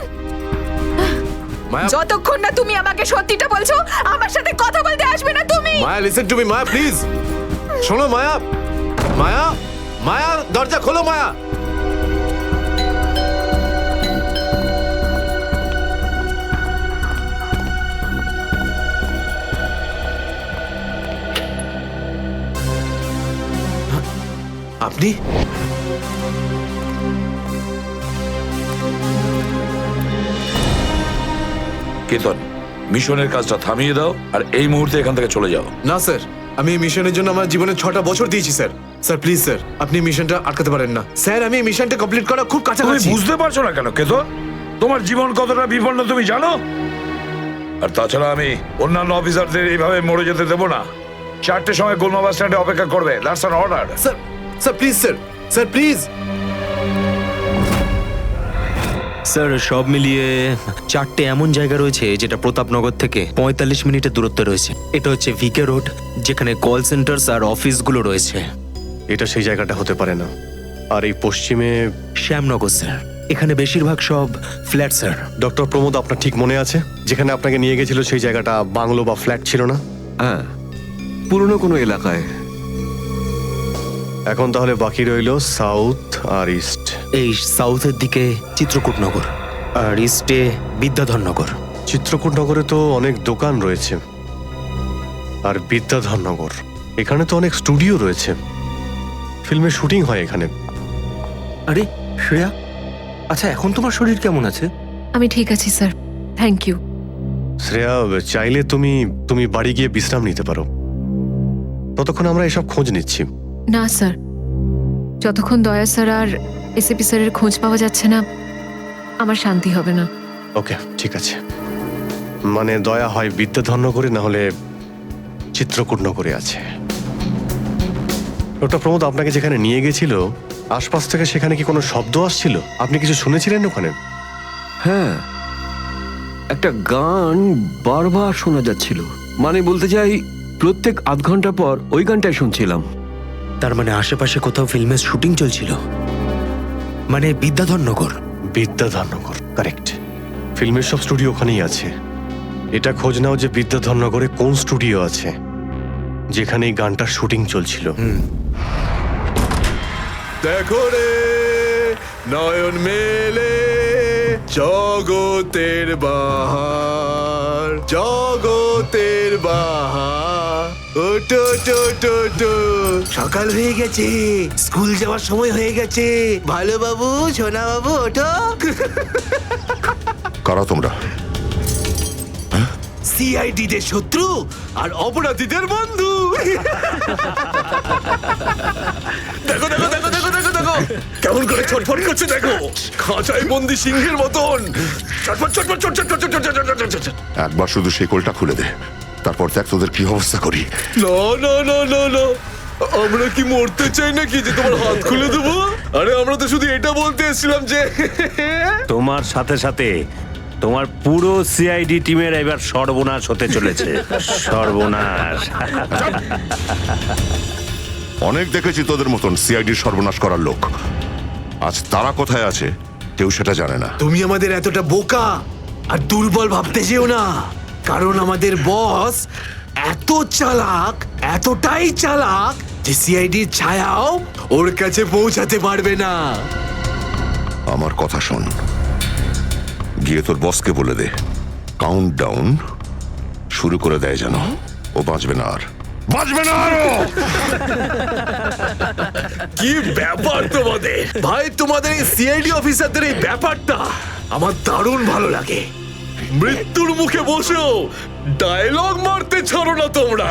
মায়া, যতক্ষণ না তুমি আমাকে সত্যিটা বলছো, আমার সাথে কথা বলতে আসবে না তুমি। Maya listen to me Maya, please শোনো মায়া। মায়া, মায়া দরজা খোলো মায়া। আপনি? কেতন, মিশনের কাজটা থামিয়ে দাও আর এই মুহূর্তে এখান থেকে চলে যাও। না স্যার, আমি এই মিশনের জন্য আমার জীবনে 6টা বছর দিয়েছি স্যার। স্যার প্লিজ স্যার, আপনি মিশনটা আটকাতে পারেন না স্যার। আমি এই মিশনটা কমপ্লিট করা খুব তুমি কাছাকাছি। বুঝতে পারছো না কেন কেতন? তোমার জীবন কতটা বিপন্ন তুমি জানো? আর তাছাড়া আমি অন্যান্য অফিসারদের এইভাবে মরে যেতে দেবো না। 4টের সময় গোলমা বাস স্ট্যান্ডে অপেক্ষা করবে, that's an order. Sir, sir please sir, sir please. Sir সব মিলিয়ে 4টে এমন জায়গা রয়েছে যেটা প্রতাপনগর থেকে 45 মিনিটের দূরত্বে রয়েছে। এটা হচ্ছে ভিকে রোড, যেখানে কল সেন্টার্স আর অফিসগুলো রয়েছে। এটা সেই জায়গাটা হতে পারে না। আর এই পশ্চিমে শ্যামনগর স্যার, এখানে বেশিরভাগ সব ফ্ল্যাট স্যার। ডক্টর প্রমোদ, আপনার ঠিক মনে আছে যেখানে আপনাকে নিয়ে গেছিল সেই জায়গাটা বাংলো বা ফ্ল্যাট ছিল না? হ্যাঁ, পুরনো কোনো এলাকায়। এখন তাহলে বাকি রইল সাউথ আর ইস্ট। এই সাউথের দিকে চিত্রকূটনগর আর ইস্টে বিদ্যাধরনগর। চিত্রকূটনগরে তো অনেক দোকান রয়েছে, আর বিদ্যাধরনগর এখানে তো অনেক স্টুডিও রয়েছে, ফিল্মের শুটিং হয় এখানে। আরে শ্রেয়া, আচ্ছা এখন তোমার শরীর কেমন আছে? আমি ঠিক আছি স্যার, থ্যাংক ইউ। শ্রেয়া, চাইলে তুমি বাড়ি গিয়ে বিশ্রাম নিতে পারো, ততক্ষণ আমরা এসব খোঁজ নিচ্ছি। না স্যার, যতক্ষণ দয়া স্যার আর এসিপি স্যারের খোঁজ পাওয়া যাচ্ছে না, আমার শান্তি হবে না। ওকে, ঠিক আছে। মানে দয়া হয় বিদ্যাধরনগরে, না হলে চিত্রকূটনগরে আছে। ডক্টর প্রমোদ আপনাকে যেখানে নিয়ে গেছিল, আশপাশ থেকে সেখানে কি কোনো শব্দ আসছিল? আপনি কিছু শুনেছিলেন ওখানে? হ্যাঁ, একটা গান বারবার শোনা যাচ্ছিল। মানে বলতে চাই, প্রত্যেক আধ ঘন্টা পর ওই গানটাই শুনছিলাম। তার মানে আশেপাশে কোথাও ফিল্মের শুটিং চলছিল, মানে বিদ্যাধরনগর। বিদ্যাধরনগর, কারেক্ট। ফিল্মের সব স্টুডিও ওখানেই আছে। এটা খোঁজ নাও যে বিদ্যাধরনগরে কোন স্টুডিও আছে যেখানে এই গানটার শুটিং চলছিল। দেখো রে নয়ন মেলে জগতের বাহার, জগতের বাহার। ওটো ওটো ওটো ওটো সকাল হয়ে গেছে, স্কুল যাওয়ার সময় হয়ে গেছে। ভালো বাবু, সোনা বাবু, ওঠো। কারা তোমরা? সিআইডি দের শত্রু আর অপরাধীদের বন্ধু। দেখো দেখো দেখো দেখো দেখো দেখো কেমন করে ছটফট করছে, দেখো খাঁচায় বন্দি সিংহের মতন ছটফট ছটফট ছটফট ছটফট ছটফট ছটফট। একবার শুধু শেকলটা খুলে দে, তারপর দেখ তোদের কি অবস্থা করি। না না না না না, আমরা কি মরতে চাই নাকি যে তোমার হাত খুলে দেবো? আরে আমরা তো শুধু এটা বলতে এসেছিলাম যে তোমার সাথে সাথে তোমার পুরো সিআইডি টিমের এবার সর্বনাশ হতে চলেছে। সর্বনাশ। অনেক দেখেছি তোদের মতন সিআইডির সর্বনাশ করার লোক। আজ তারা কোথায় আছে কেউ সেটা জানে না। তুমি আমাদের এতটা বোকা আর দুর্বল ভাবতে যেও না, কারণ আমাদের বস এত চালাক, এতটাই চালাক যে সিআইডির ছায়াও ওর কাছে পৌঁছাতে পারবে না। আমার কথা শোন, গিয়ে তোর বসকে বলে দে কাউন্ট ডাউন শুরু করে দেয় যেন ও বাঁচবে না আর, বাঁচবে না আরো। কি ব্যাপার তোমাদের ভাই, তোমাদের এই সিআইডি অফিসারদের এই ব্যাপারটা আমার দারুণ ভালো লাগে। মৃত্যুর মুখে বসেও ডায়লগ মারতে ছাড়ো না তোমরা।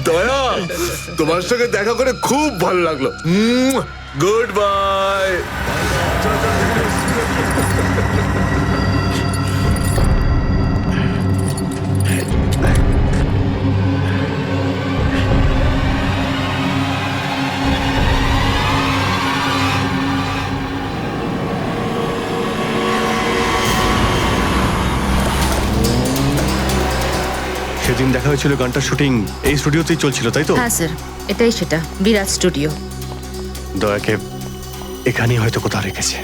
দয়া, তোমার সঙ্গে দেখা করে খুব ভালো লাগলো। Good bye. সেদিন দেখা হয়েছিল গানটার শুটিং এই স্টুডিওতেই চলছিল, তাই তো? হ্যাঁ স্যার, এটাই সেটা, বিরাট স্টুডিও। দয়াকে এখানেই হয়তো কোথাও রেখেছে।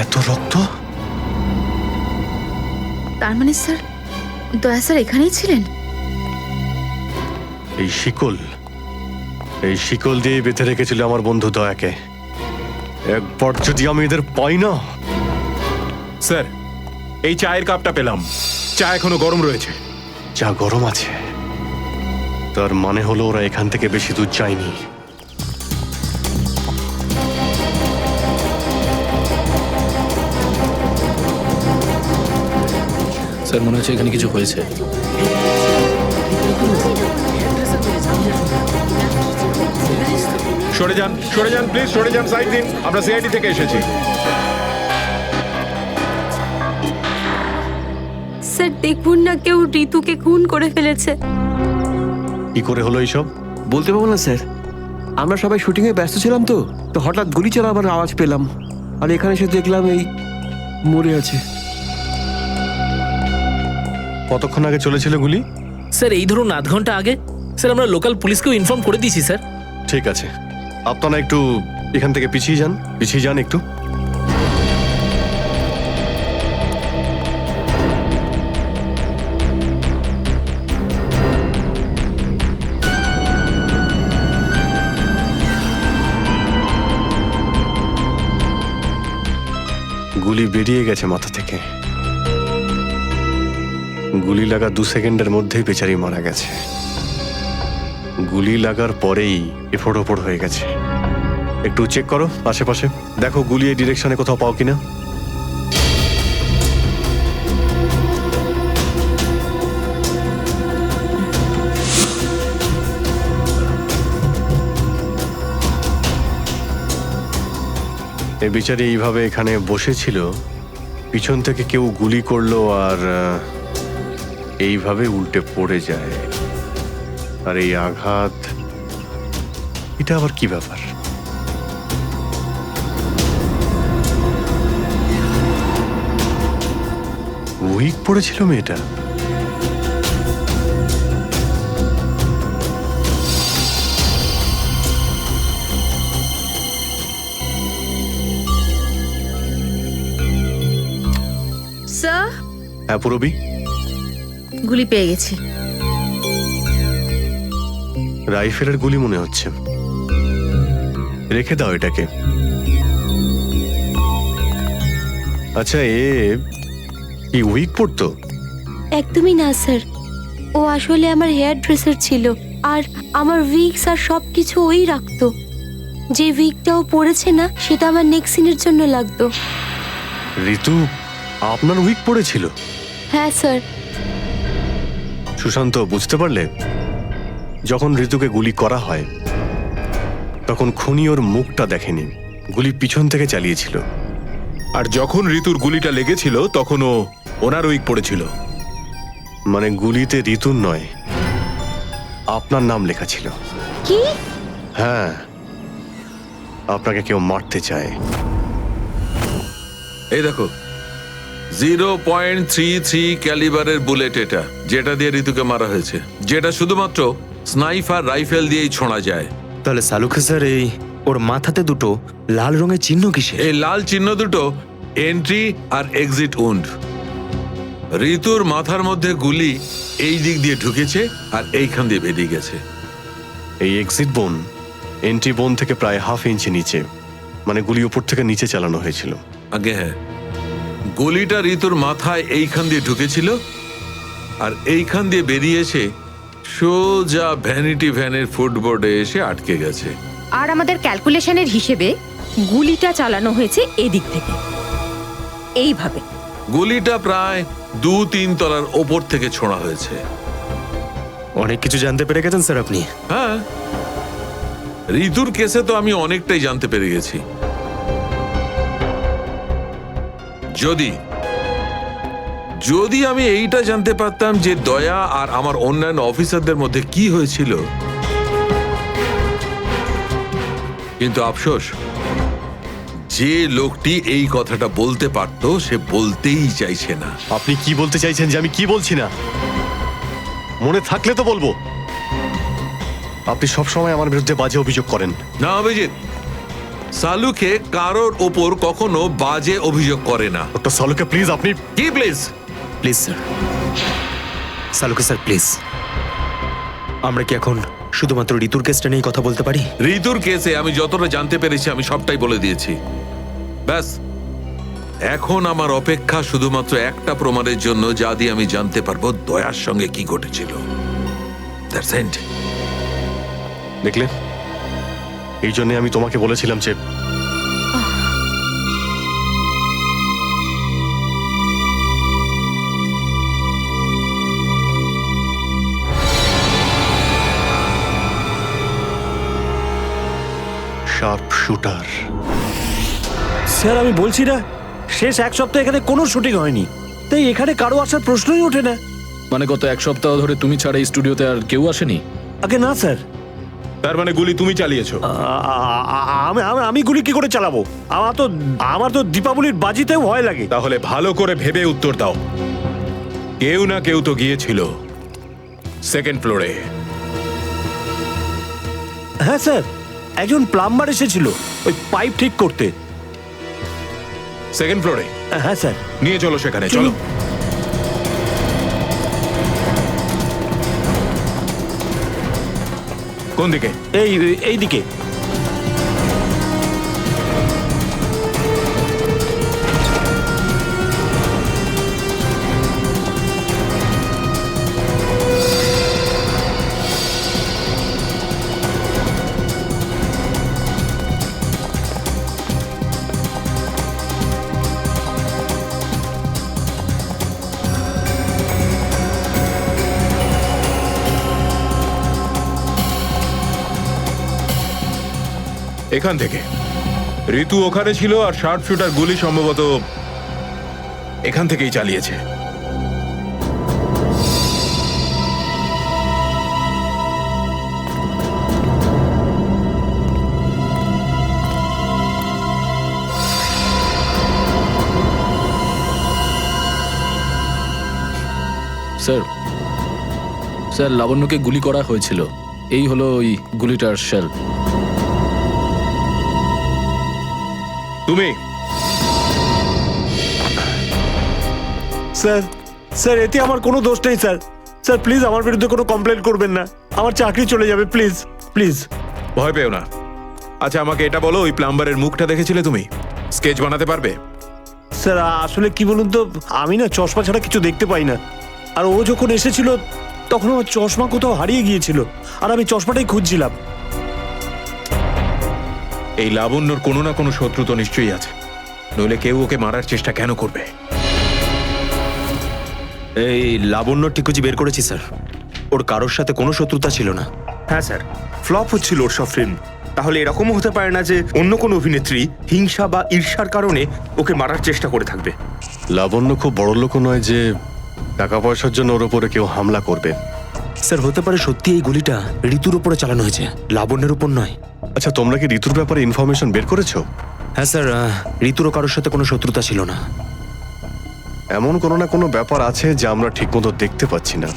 এত রক্ত? তার মানে স্যার, দয়া স্যার এখানেই ছিলেন? এই শিকল দিয়ে বেঁধে রেখেছিল আমার বন্ধু দয়াকে। একবার যদি আমি এদের পাই না। স্যার, এই চায়ের কাপটা পেলাম, চা এখনো গরম রয়েছে। চা গরম আছে, তার মানে হলো ওরা এখান থেকে বেশি দূর যায়নি। স্যার মনে হচ্ছে এখানে কিছু হয়েছে। সরে যান প্লিজ, সরে যান, সাইড দিন, আমরা সিআইডি থেকে এসেছি। স্যার দেখুন না, কেউ ঋতুকে খুন করে ফেলেছে। কি করে হলো এইসব? বলতে পারবো না স্যার, আমরা সবাই শুটিংয়ে ব্যস্ত ছিলাম তো তো হঠাৎ গুলি চালাবার আওয়াজ পেলাম, আর এখানে এসে দেখলাম এই মরে আছে। কতক্ষণ আগে চলেছিল গুলি? স্যার এই ধরুন আধ ঘন্টা আগে। স্যার আমরা লোকাল পুলিশকেও ইনফর্ম করে দিয়েছি স্যার। ঠিক আছে, আপনারা একটু এখান থেকে পিছিয়ে যান একটু। গুলি বেরিয়ে গেছে মাথা থেকে। গুলি লাগা 2 সেকেন্ডের মধ্যেই বেচারি মারা গেছে। গুলি লাগার পরেই এফোড় ওপড় হয়ে গেছে। একটু চেক করো আশেপাশে, দেখো গুলি এই ডিরেকশনে কোথাও পাও কিনা। এই বিচারি এইভাবে এখানে বসেছিল, পিছন থেকে কেউ গুলি করলো আর এইভাবে উল্টে পড়ে যায়। আর এই আঘাত, এটা আবার কি ব্যাপার? উইক পড়েছিল মেয়েটা। হ্যাঁ পুরবি, গুলি পেয়ে গেছি। রাইফেলের গুলি মনে হচ্ছে। রেখে দাও এটাকে। আচ্ছা, কি উইক পড়তো? একদমই না স্যার, ও আসলে আমার হেয়ার ড্রেসার ছিল, আর আমার উইগস আর সবকিছু ওই রাখতো। যে উইগটা ও পরেছে না, সেটা আমার নেক্সট সিনের জন্য লাগতো। ঋতু আপনার উইক পড়েছিল? হ্যাঁ স্যার। সুশান্ত, বুঝতে পারলে? যখন ঋতুকে গুলি করা হয় তখন খুনি ওর মুখটা দেখেনি, গুলি পিছন থেকে চালিয়েছিল। আর যখন ঋতুর গুলিটা লেগেছিল তখন ও ওনার উইক পড়েছিল। মানে গুলিতে ঋতুর নয়, আপনার নাম লেখা ছিল। কি? হ্যাঁ, আপনাকে কেউ মারতে চায়। এই দেখো, 0.33 ক্যালিবারের বুলেট এটা, যেটা দিয়ে ঋতুকে মারা হয়েছে, যেটা শুধুমাত্র স্নাইপার রাইফেল দিয়েই ছোঁড়া যায়। তাহলে সালুখে স্যার, এই ওর মাথাতে দুটো লাল রঙের চিহ্ন কিসের? এই লাল চিহ্ন দুটো এন্ট্রি আর এক্সিট উন্ড। ঋতুর মাথার মধ্যে গুলি এই দিক দিয়ে ঢুকেছে আর এইখান দিয়ে বেরিয়ে গেছে। এই এক্সিট বোন এন্ট্রি বোন থেকে প্রায় হাফ ইঞ্চি নিচে, মানে গুলি উপর থেকে নিচে চালানো হয়েছিল। আগে হ্যাঁ, গুলিটা ঋতুর মাথায় এইখান দিয়ে ঢুকেছিল আর এইখান দিয়ে বেরিয়ে এসে সোজা ভ্যানিটি ভ্যানের ফুটবোর্ডে এসে আটকে গেছে। আর আমাদের ক্যালকুলেশনের হিসেবে গুলিটা চালানো হয়েছে এদিক থেকে, এইভাবে। গুলিটা প্রায় 2-3 তলার ওপর থেকে ছোঁড়া হয়েছে। অনেক কিছু জানতে পেরে গেছেন স্যার আপনি। হ্যাঁ, ঋতুর কেসে তো আমি অনেকটাই জানতে পেরে গেছি। যদি আমি এইটা জানতে পারতাম যে দয়া আর আমার অন্যান্য অফিসারদের মধ্যে কি হয়েছিল, কিন্তু আফসোস, যে লোকটি এই কথাটা বলতে পারতো সে বলতেই চাইছে না। আপনি কি বলতে চাইছেন যে আমি কি বলছি না? মনে থাকলে তো বলবো। আপনি সবসময় আমার বিরুদ্ধে বাজে অভিযোগ করেন। না অভিজিৎ, সালুকে কারোর ওপর কখনো বাজে অভিযোগ করে না। ডক্টর সালুকে প্লিজ, আপনি কি please? Please sir, Salunkhe sir please, আমরা কি এখন শুধুমাত্র ঋতুর কেসটা নিয়ে কথা বলতে পারি? ঋতুর কেসে আমি যতটা জানতে পেরেছি আমি সবটাই বলে দিয়েছি। ব্যাস, এখন আমার অপেক্ষা শুধুমাত্র একটা প্রমাণের জন্য, যা দিয়ে আমি জানতে পারবো দয়ার সঙ্গে কি ঘটেছিল। That's it. দেখলে, এই জন্য আমি তোমাকে বলেছিলাম যে শার্প শুটার। স্যার, আমি বলছি না, শেষ এক সপ্তাহ এখানে কোনো শুটিং হয়নি, তাই এখানে কারো আসার প্রশ্নই ওঠে না। মানে গত এক সপ্তাহ ধরে তুমি ছাড়া এই স্টুডিওতে আর কেউ আসেনি? আগে না স্যার। তার মানে গুলি তুমি চালিয়েছো? আমি গুলি কি করে চালাবো? আমার তো দীপাবলির বাজিতেও ভয় লাগে। তাহলে ভালো করে ভেবে উত্তর দাও। কেউ না কেউ তো গিয়েছিল সেকেন্ড ফ্লোরে। হ্যাঁ স্যার, একজন প্লাম্বার এসেছিল ওই পাইপ ঠিক করতে। সেকেন্ড ফ্লোরে? হ্যাঁ স্যার। নিয়ে চলো সেখানে, চলো। কোন দিকে? এই দিকে। এখান থেকে ঋতু ওখানে ছিল, আর শার্প শুটার গুলি সম্ভবত এখান থেকেই চালিয়েছে। স্যার, লাবণ্যকে গুলি করা হয়েছিল। এই হলো ওই গুলিটার শেল। তুমি স্যার স্যার এতে আমার কোনো দোষ নেই স্যার। স্যার প্লিজ আমার বিরুদ্ধে কোনো কমপ্লেন করবেন না, আমার চাকরি চলে যাবে, প্লিজ প্লিজ। ভয় পেও না। আচ্ছা আমাকে এটা বলো, ওই প্লাম্বারের মুখটা দেখেছিলে তুমি? স্কেচ বানাতে পারবে? স্যার আসলে কি বলুন তো, আমি না চশমা ছাড়া কিছু দেখতে পাই না। আর ও যখন এসেছিল তখন আমার চশমা কোথাও হারিয়ে গিয়েছিল, আর আমি চশমাটাই খুঁজছিলাম। এই লাবণ্যর কোনো না কোনো শত্রু তো নিশ্চয়ই আছে, নইলে কেউ ওকে মারার চেষ্টা কেন করবে? এই লাবণ্য টিকুজি বের করেছি স্যার, ওর কারোর সাথে কোনো শত্রুতা ছিল না। হ্যাঁ স্যার, ফ্লপ হচ্ছিল ওর সব ফিল্ম। তাহলে এরকমও হতে পারে না যে অন্য কোনো অভিনেত্রী হিংসা বা ঈর্ষার কারণে ওকে মারার চেষ্টা করে থাকবে। লাবণ্য খুব বড় লোক নয় যে টাকা পয়সার জন্য ওর উপরে কেউ হামলা করবে। স্যার হতে পারে সত্যি এই গুলিটা ঋতুর উপরে চালানো হয়েছে, লাবণ্যের উপর নয়। আচ্ছা তোমরা কি ঋতুর ব্যাপারে ইনফরমেশন বের করেছো? হ্যাঁ স্যার, ঋতুরও কারোর সাথে কোনো শত্রুতা ছিল না। এমন কোনো না কোনো ব্যাপার আছে যা আমরা ঠিকমতো দেখতে পাচ্ছি না।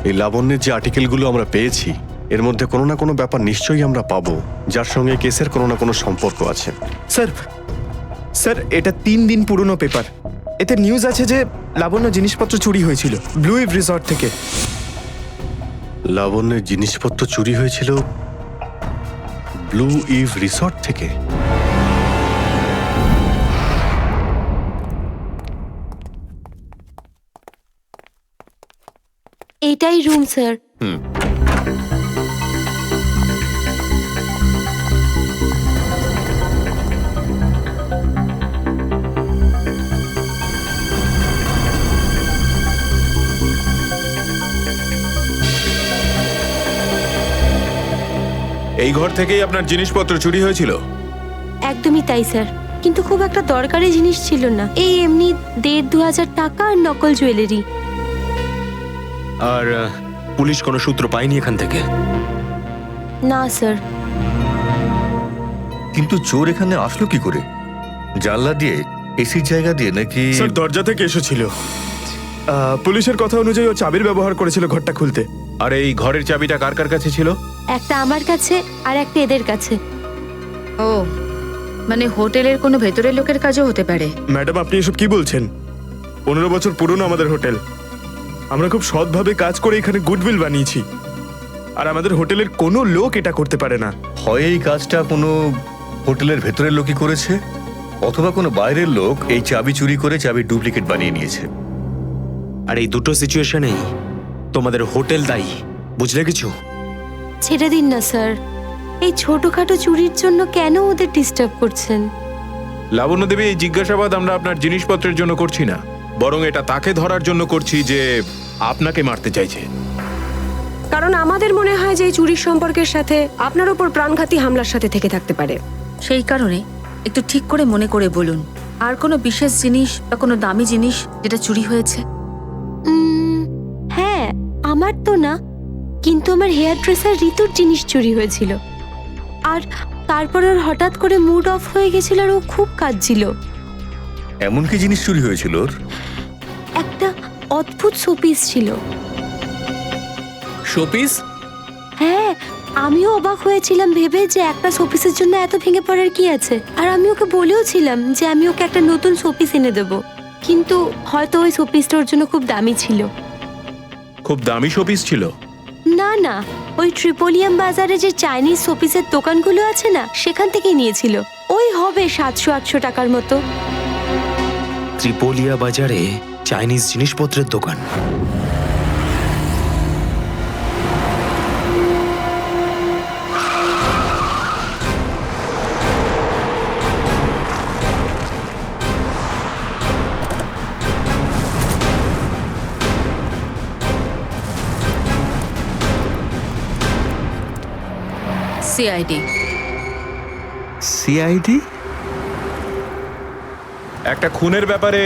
এই লাবণ্যের যে আর্টিকেলগুলো আমরা পেয়েছি এর মধ্যে কোনো না কোনো ব্যাপার নিশ্চয়ই আমরা পাবো যার সঙ্গে কেসের কোনো না কোনো সম্পর্ক আছে। স্যার স্যার এটা 3 দিন পুরনো পেপার। এতে নিউজ আছে যে লাবণ্য জিনিসপত্র চুরি হয়েছিল ব্লু ইভ রিসর্ট থেকে। লাবণ্যের জিনিসপত্র চুরি হয়েছিল ব্লু ইভ রিসর্ট থেকে? এটাই রুম স্যার। এই ঘর থেকেই আপনার জিনিসপত্র চুরি হয়েছিল? একদমই তাই স্যার, কিন্তু খুব একটা দরকারি জিনিস ছিল না, এই এমনি 1,500-2,000 টাকা আর নকল জুয়েলারি। আর পুলিশ কোনো সূত্র পায়নি এখান থেকে? না স্যার। কিন্তু চোর এখানে আসলো কি করে? জানলা দিয়ে, এসির জায়গা দিয়ে নাকি? স্যার দরজা থেকে এসেছিল। পুলিশের কথা অনুযায়ী ও চাবির ব্যবহার করেছিল ঘরটা খুলতে। আর এই ঘরের চাবিটা কার কার কাছে ছিল? একটা আমার কাছে আর একটা এদের কাছে। ও মানে হোটেলের কোনো ভেতরের লোকের কাজও হতে পারে। ম্যাডাম আপনি এসব কি বলছেন? 15 বছর পুরনো আমাদের হোটেল, আমরা খুব সৎভাবে কাজ করে এখানে গুডউইল বানিয়েছি, আর আমাদের হোটেলের কোনো লোক এটা করতে পারে না। হয় এই কাজটা কোনো হোটেলের ভেতরের লোকই করেছে, অথবা কোনো বাইরের লোক এই চাবি চুরি করে চাবির ডুপ্লিকেট বানিয়ে নিয়েছে। আর এই দুটো সিচুয়েশনেই তোমাদের হোটেল দায়ী, বুঝলে কিছু? ছেড়ে দিন না স্যার, এই ছোটখাটো চুরির জন্য কেন ওদের ডিস্টার্ব করছেন? লাবণ্য দেবী, এই জিজ্ঞাসাবাদ আমরা আপনার জিনিসপত্রের জন্য করছি না, বরং এটা তাকে ধরার জন্য করছি যে আপনাকে মারতে চাইছে। কারণ আমাদের মনে হয় যে এই চুরির সম্পর্কের সাথে আপনার উপর প্রাণঘাতী হামলার সাথে থেকে থাকতে পারে। সেই কারণে একটু ঠিক করে মনে করে বলুন, আর কোনো বিশেষ জিনিস বা কোনো দামি জিনিস যেটা চুরি হয়েছে? হ্যাঁ, আমার তো না, কিন্তু আমার হেয়ার ড্রেসার ঋতুর জিনিস চুরি হয়েছিল। আর তারপর ওর হঠাৎ করে মুড অফ হয়ে গেছিল আর ও খুব কাঁদছিল। এমন কি জিনিস চুরি হয়েছিল ওর? একটা অদ্ভুত শোপিস ছিল। শোপিস? হ্যাঁ, আমিও অবাক হয়েছিলাম ভেবে যে একটা শোপিসের জন্য এত ভেঙে পড়ার কি আছে। আর আমি ওকে বলেও ছিলাম যে আমি ওকে একটা নতুন শোপিস এনে দেবো, কিন্তু হয়তো ওই শোপিসটা ওর জন্য খুব দামি ছিল। খুব দামি শোপিস ছিল? না না, ওই ট্রিপোলিয়াম বাজারে যে চাইনিজ শোপিসের দোকানগুলো আছে না, সেখান থেকেই নিয়েছিল। ওই হবে 700-800 টাকার মতো। ত্রিপোলিয়া বাজারে চাইনিজ জিনিসপত্রের দোকান? সিআইডি। সিআইডি? একটা খুনের ব্যাপারে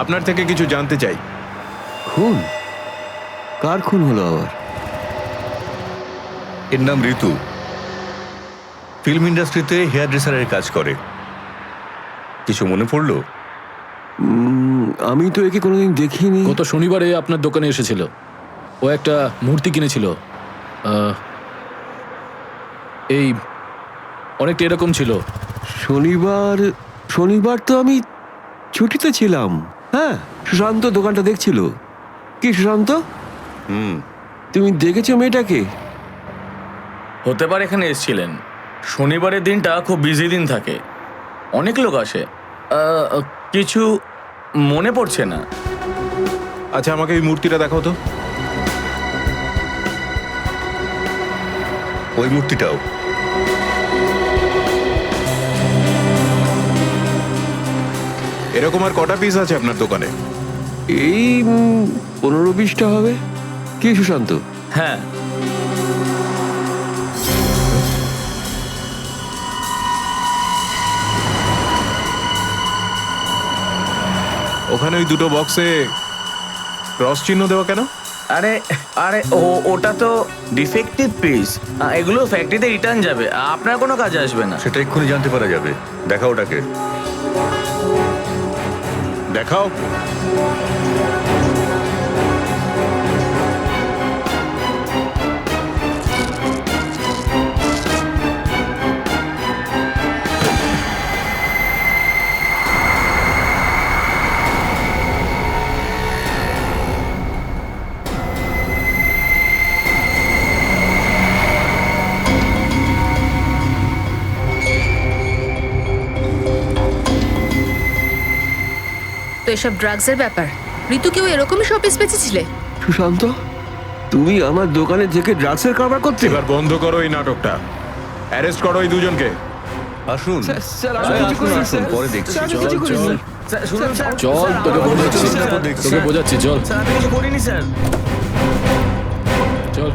আপনার থেকে কিছু জানতে চাই। খুন? কার খুন হলো আবার? এর নাম ঋতু, ফিল্ম ইন্ডাস্ট্রিতে হেয়ার ড্রেসারের কাজ করে। কিছু মনে পড়লো? আমি তো একে কোনোদিন দেখিনি। গত শনিবারে আপনার দোকানে এসেছিল, ও একটা মূর্তি কিনেছিল, এই অনেকটা এরকম ছিল। শনিবার তো আমি ছুটিতে ছিলাম। হ্যাঁ, সুশান্ত দোকানটা দেখছিল। কি সুশান্ত? তুমি দেখেছো মেয়েটাকে? হতে পারে এখানে এসেছিলেন। শনিবারের দিনটা খুব বিজি দিন থাকে, অনেক লোক আসে। কিছু মনে পড়ছে না। আচ্ছা, আমাকে এই মূর্তিটা দেখাও তো। ওই মূর্তিটাও। এরকম আর কটা পিস আছে আপনার দোকানে? এই 15-20টা হবে। কি সুশান্ত? হ্যাঁ, ওখানে ওই দুটো বক্সে ক্রস চিহ্ন দেওয়া কেন? আরে আরে ওটা তো ডিফেক্টিভ পিস, এগুলো ফ্যাক্টরিতে রিটার্ন যাবে, আপনার কোনো কাজে আসবে না। সেটা এক্ষুনি জানতে পারা যাবে। দেখাও ওটাকে, দেখাও। তো এসব ড্রাগসের ব্যাপার। ঋতুকেও এরকমই শপিস বেঁচেছিলে? সুশান্ত, তুমি আমার দোকানে থেকে ড্রাগসের কারবার করতে? এবার বন্ধ করো এই নাটকটা। অ্যারেস্ট করো এই দুজনকে। আসুন। স্যার, আমি কিছু করিনি, স্যার। পরে দেখছি। স্যার, আমি কিছু করিনি। চল, তোকে বোঝাচ্ছি, চল। স্যার, আমি কিছু করিনি স্যার। চল।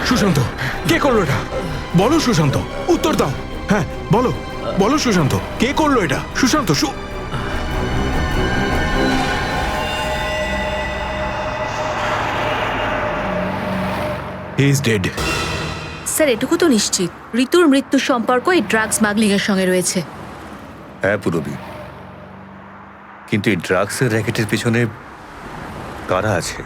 সুশান্ত, কে করলো এটা? বলো সুশান্ত, উত্তর দাও। হ্যাঁ, বলো বলো সুশান্ত, কে করলো এটা? Sushant, he is dead. Sir, এটুকু তো নিশ্চিত ঋতুর মৃত্যুর সম্পর্ক এই ড্রাগ স্মাগলিং এর সঙ্গে রয়েছে। হ্যাঁ পুরবি, কিন্তু এই ড্রাগসের র্যাকেটের পিছনে কারা আছে?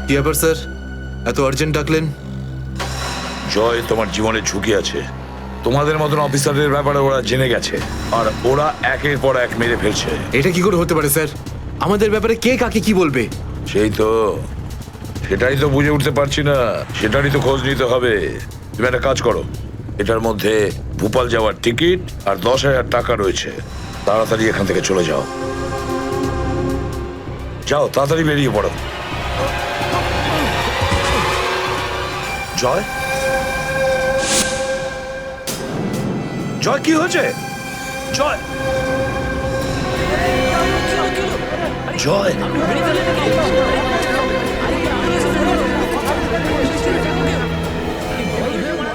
কি ব্যাপার স্যার, এত আর্জেন্ট ডাকলেন? জয়, তোমার জীবনের ঝুঁকি আছে। তোমাদের মতন অফিসারদের ব্যাপারে ওরা জেনে গেছে, আর ওরা একের পর এক মেরে ফেলছে। এটা কি করে হতে পারে স্যার? আমাদের ব্যাপারে কে কাকে কি বলবে? সেটাই তো বুঝে উঠতে পারছি না। সেটারই তো খোঁজ নিতে হবে। তুমি একটা কাজ করো, এটার মধ্যে ভোপাল যাওয়ার টিকিট আর 10,000 টাকা রয়েছে। তাড়াতাড়ি এখান থেকে চলে যাও। যাও, তাড়াতাড়ি বেরিয়ে পড়ো। জয়, জয়, কি হয়েছে? জয়, জয়,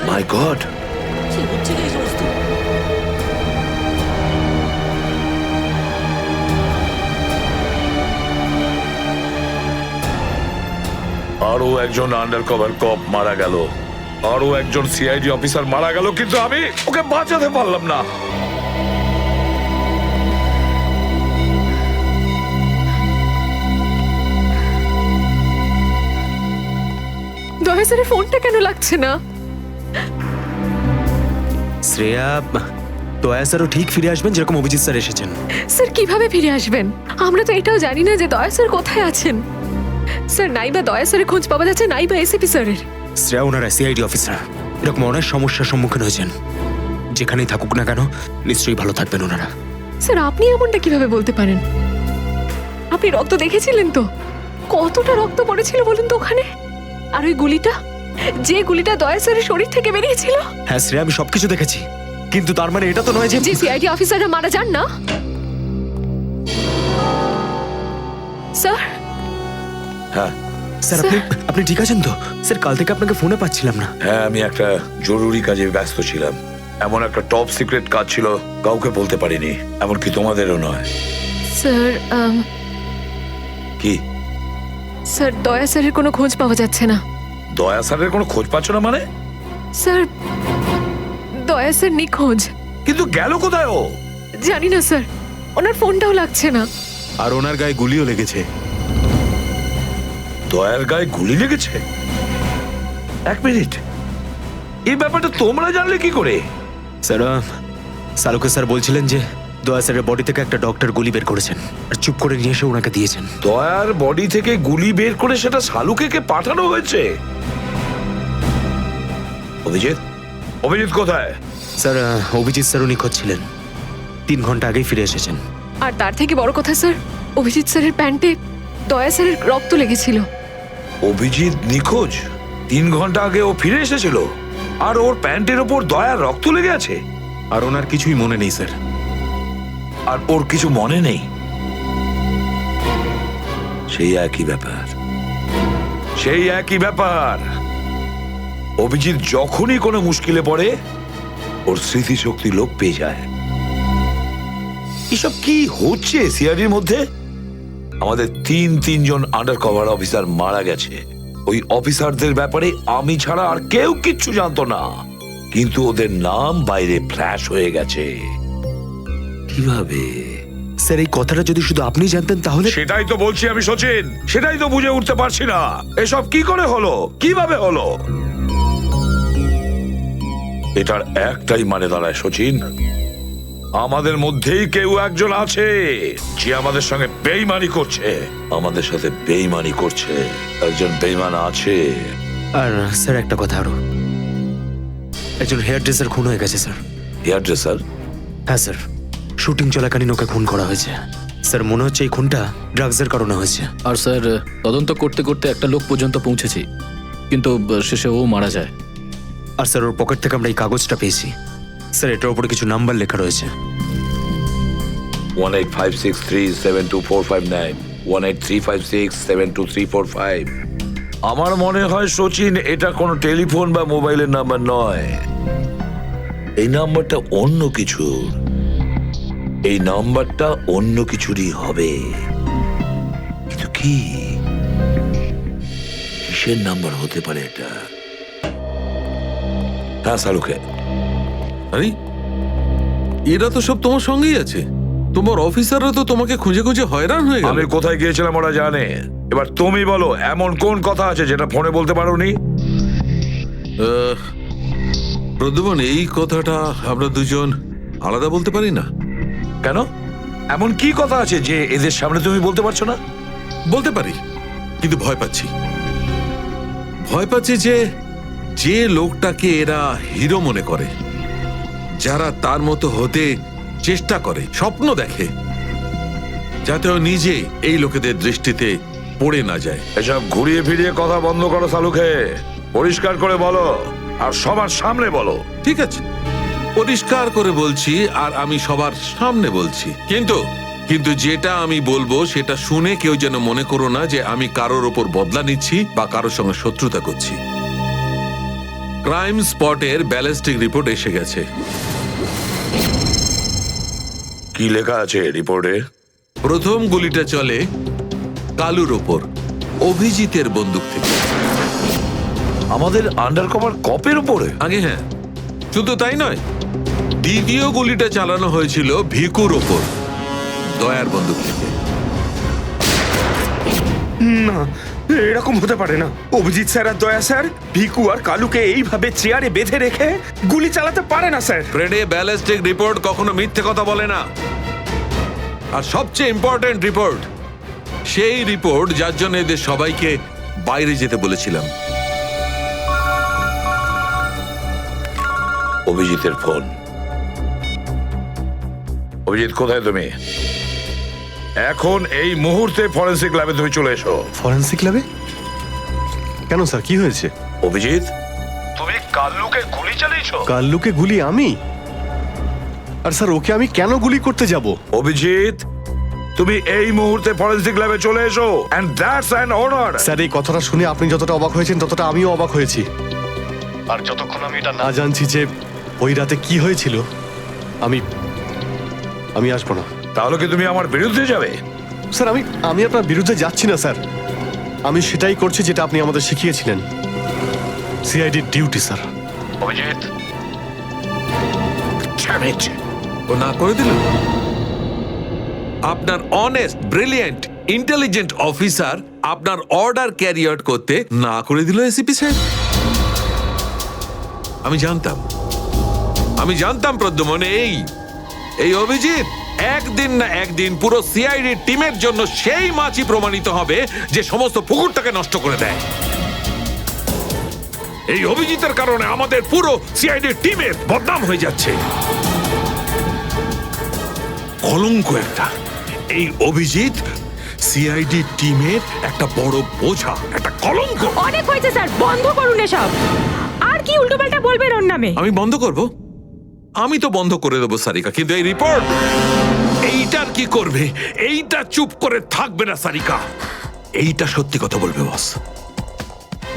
মাই গড, আরো একজন আন্ডার কভার কপ মারা গেল, আরো একজন সিআইডি অফিসার মারা গেল, কিন্তু আমি ওকে বাঁচাতে পারলাম না। দয়া স্যারের ফোনটা কেন লাগছে না? শ্রেয়া, দয়া স্যারও ঠিক ফিরে আসবেন যেরকম অভিজিৎ স্যার এসেছেন। স্যার কিভাবে ফিরে আসবেন? আমরা তো এটাও জানি না যে দয়া স্যার কোথায় আছেন। স্যার, নাইবা দয়া স্যারের খোঁজ পাওয়া যাচ্ছে, নাইবা এসিপি স্যারের। শ্রেয়া, ওনারা সিআইডি অফিসার, এরকম অনেক সমস্যার সম্মুখীন হয়েছেন। যেখানেই থাকুক না কেন, নিশ্চয়ই ভালো থাকবেন ওনারা। স্যার, আপনি এমনটা কিভাবে বলতে পারেন? আপনি রক্ত দেখেছিলেন তো? কতটা রক্ত পড়েছিল বলুন তো ওখানে? আর ওই গুলিটা, যে গুলিটা দয়া স্যারের শরীর থেকে বেরিয়েছিল। হ্যাঁ শ্রেয়া, আমি সবকিছু দেখেছি, কিন্তু তার মানে এটা তো নয় যে সিআইডি অফিসাররা মারা যান না। স্যার, হ্যাঁ স্যার, আপনি ঠিক আছেন তো? স্যার, কাল থেকে আপনাকে ফোনে পাচ্ছিলাম না। হ্যাঁ, আমি একটা জরুরি কাজে ব্যস্ত ছিলাম। এমন একটা টপ সিক্রেট কাজ ছিল, কাউকে বলতে পারিনি, এমনকি তোমাদেরও নয়। স্যার, কি স্যার, দয়া স্যারের কোনো খোঁজ পাওয়া যাচ্ছে না। দয়া স্যারের কোনো খোঁজ পাচ্ছ না মানে? স্যার, দয়া স্যার নিখোঁজ। কিন্তু গেল কোথায় ও? জানি না স্যার, ওনার ফোনটাও লাগছে না। আর ওনার গায়ে গুলিও লেগেছে। দয়ার গায়ে গুলি লেগেছে? এক মিনিট, এই ব্যাপারটা তোমরা জানলে কি করে? স্যার, সালুকে স্যার বলছিলেন যে দয়া স্যারের বডি থেকে একটা ডক্টর গুলি বের করেছেন আর চুপ করে নিয়ে এসে ওনাকে দিয়েছেন। দয়ার বডি থেকে গুলি বের করে সেটা শালুকে পাঠানো হয়েছে? অভিজিৎ, অভিজিৎ কোথায়? স্যার, অভিজিৎ স্যারও নিখোঁজ ছিলেন, 3 ঘন্টা আগেই ফিরে এসেছেন। আর তার থেকে বড় কথা স্যার, অভিজিৎ স্যারের প্যান্টে দয়া স্যারের রক্ত লেগেছিল। অভিজিৎ নিখোঁজ? 3 ঘন্টা আগে ও ফিরে এসেছিল, আর ওর প্যান্টের ওপর দয়ার রক্ত লেগে আছে? আর ওনার কিছুই মনে নেই স্যার। আর ওর কিছু মনে নেই? সেই একই ব্যাপার, সেই একই ব্যাপার। অভিজিৎ যখনই কোনো মুশকিলে পড়ে, ওর স্মৃতিশক্তি লোপ পেয়ে যায়। এসব কি হচ্ছে সিআইডির মধ্যে? আমাদের তিনজন আন্ডার কভার অফিসার মারা গেছে। ওই অফিসারদের ব্যাপারে আমি ছাড়া আর কেউ কিচ্ছু জানতো না, কিন্তু ওদের নাম বাইরে ফ্ল্যাশ হয়ে গেছে। কিভাবে? স্যার, এই কথাটা যদি শুধু আপনি জানতেন তাহলে। সেটাই তো বলছি আমি সচিন, সেটাই তো বুঝে উঠতে পারছি না। এসব কি করে হলো, কিভাবে হলো? এটার একটাই মানে দাঁড়ায় সচিন, আমাদের মধ্যেই কেউ একজন আছে যে আমাদের সঙ্গে বেইমানি করছে, আমাদের সাথে বেইমানি করছে। একজন বেইমান আছে। আর স্যার, একটা কথা আরো, একজন হেয়ার ড্রেসার খুন হয়ে গেছে স্যার। Hairdresser? হ্যাঁ স্যার, শুটিং চলাকালীন ওকে খুন করা হয়েছে। স্যার, মনে হচ্ছে এই খুনটা ড্রাগসের কারণে হয়েছে। আর স্যার, তদন্ত করতে করতে একটা লোক পর্যন্ত পৌঁছেছি, কিন্তু শেষে ও মারা যায়। আর স্যার, ওর পকেট থেকে আমরা এই কাগজটা পেয়েছি। স্যার, এটার উপরে কিছু নাম্বার লেখা রয়েছে। 185637245 183567235। আমার মনে হয় সচিন, এটা কোনো টেলিফোন বা মোবাইলের নাম্বার নয়। এই নাম্বারটা অন্য কিছু, এই নাম্বারটা অন্য কিছুরই হবে। কিন্তু কি, কিসের নাম্বার হতে পারে এটা? হ্যাঁ সালুকে। আরে এরা তো সব তোমার সঙ্গেই আছে। তোমার অফিসাররা তো তোমাকে খুঁজে খুঁজে হয়রান হয়ে গেল। আমি কোথায় গিয়েছিলাম ওরা জানে। এবার তুমি বলো, এমন কোন কথা আছে যেটা ফোনে বলতে পারোনি? প্রদ্যুমন, এই কথাটা আমরা দুজন আলাদা বলতে পারি না। কেন? এমন কি কথা আছে যে এদের সামনে তুমি বলতে পারছো না? বলতে পারি, কিন্তু ভয় পাচ্ছি। ভয় পাচ্ছি যে যে লোকটাকে এরা হিরো মনে করে, যারা তার মতো হতে চেষ্টা করে, স্বপ্ন দেখে, যাতে ও নিজে এই লোকেদের দৃষ্টিতে পড়ে না যায়। এসব ঘুরিয়ে ফিরিয়ে কথা বন্ধ করো সালুকে। পরিষ্কার করে বলো, আর সবার সামনে বলো। ঠিক আছে, পরিষ্কার করে বলছি, আর আমি সবার সামনে বলছি। কিন্তু যেটা আমি বলবো সেটা শুনে কেউ যেন মনে করো না যে আমি কারোর ওপর বদলা নিচ্ছি বা কারোর সঙ্গে শত্রুতা করছি। ক্রাইম স্পটের ব্যালিস্টিক রিপোর্ট এসে গেছে। কি লেখা আছে রিপোর্টে? প্রথম গুলিটা চলে কালুর ওপর, অভিজিতের বন্দুক থেকে। আমাদের আন্ডারকভার কপের উপরে? আগে হ্যাঁ, শুধু তাই নয়, দ্বিতীয় গুলিটা চালানো হয়েছিল ভিকুর ওপর, দয়ার বন্দুক থেকে। না, এরকম হতে পারে না। অভিজিৎ স্যার আর দয়া স্যার ভিকু আর কালুকে এইভাবে চেয়ারে বেঁধে রেখে গুলি চালাতে পারে না স্যার। ফ্রেডে, ব্যালিস্টিক রিপোর্ট কখনো মিথ্যে কথা বলে না। আর সবচেয়ে ইম্পর্টেন্ট রিপোর্ট, সেই রিপোর্ট যার জন্য এদের সবাইকে বাইরে যেতে বলেছিলাম। অভিজিতের ফোন। অভিজিৎ, কোথায় তুমি? এখন এই মুহূর্তে ফরেনসিক ল্যাবে তুমি চলে এসো। ফরেনসিক ল্যাবে? কেন স্যার, কি হয়েছে? অভিজিৎ, তুমি কাল্লুকে গুলি চালিয়েছো? কাল্লুকে গুলি আমি? আর স্যার, ওকে আমি কেন গুলি করতে যাব? অভিজিৎ, তুমি এই মুহূর্তে ফরেনসিক ল্যাবে চলে এসো, and that's an order. Sir, এই কথাটা শুনে আপনি যতটা অবাক হয়েছেন ততটা আমিও অবাক হয়েছি। আর যতক্ষণ আমি এটা না জানছি যে ওই রাতে কি হয়েছিল, আমি আসবো না। তাহলে কি তুমি আমার বিরুদ্ধে যাবে? স্যার, আমি আপনার বিরুদ্ধে যাচ্ছি না স্যার। আমি সেটাই করছি যেটা আপনি আমাদের শিখিয়েছিলেন, সিআইডির ডিউটি স্যার। অভিজিৎ, ও না করে দিল। আপনার অনেস্ট, ব্রিলিয়েন্ট, ইন্টেলিজেন্ট অফিসার আপনার অর্ডার ক্যারি আউট করতে না করে দিল এসিপি সাহেব। আমি জানতাম প্রদ্যুমন, এই অভিজিৎ একদিন না একদিন পুরো সিআইডি টিমের জন্য সেই মাছি প্রমাণিত হবে যে সমস্ত পুকুরটাকে নষ্ট করে দেয়। এই অভিজিতের কারণে আমাদের পুরো সিআইডি টিমের বদনাম হয়ে যাচ্ছে। কলঙ্ক একটা। এই অভিজিৎ সিআইডি টিমের একটা বড় বোঝা, একটা কলঙ্ক। অনেক হয়েছে স্যার, বন্ধ করুন এসব। আর কি উল্টোপাল্টা বলবেন ওর নামে? আমি বন্ধ করব? আমি তো বন্ধ করে দেবো সারিকা, কিন্তু এই রিপোর্ট, এইটার কি করবে? এইটা চুপ করে থাকবে না সারিকা। এইটা সত্যি কথা বলবে বস।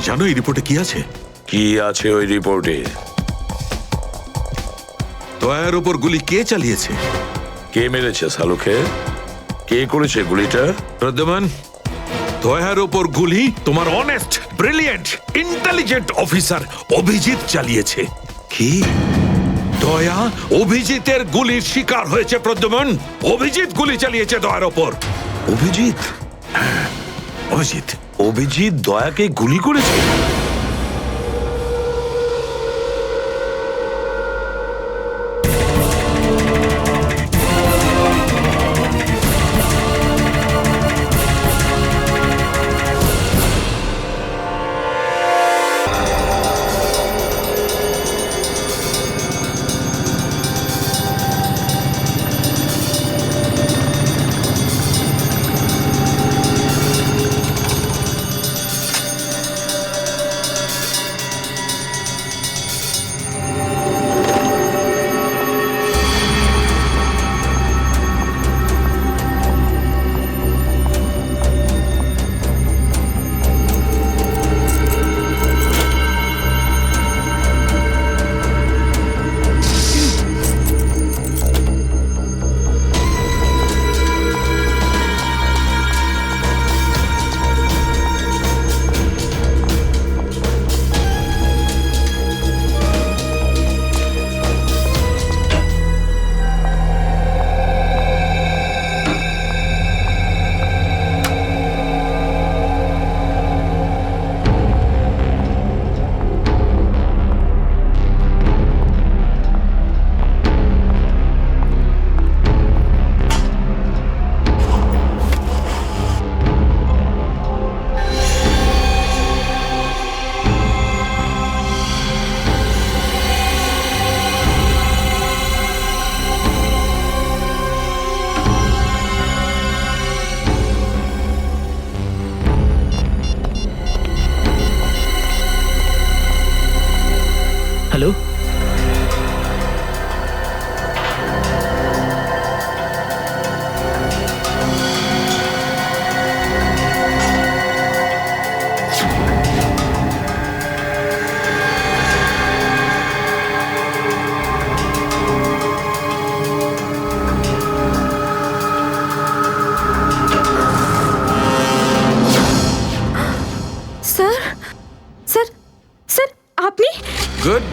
জানো এই রিপোর্টে কি আছে? কি আছে ওই রিপোর্টে? দয়ার উপর গুলি কে চালিয়েছে? কে মেরেছে সালুকে? কে করেছে গুলিটা? প্রদ্যুমন, দয়ার উপর গুলি তোমার honest, brilliant, intelligent officer Abhijit চালিয়েছে। কি? দয়া অভিজিতের গুলির শিকার হয়েছে প্রদ্যুমন। অভিজিৎ গুলি চালিয়েছে দয়ার ওপর। অভিজিৎ? অভিজিৎ দয়াকে গুলি করেছে?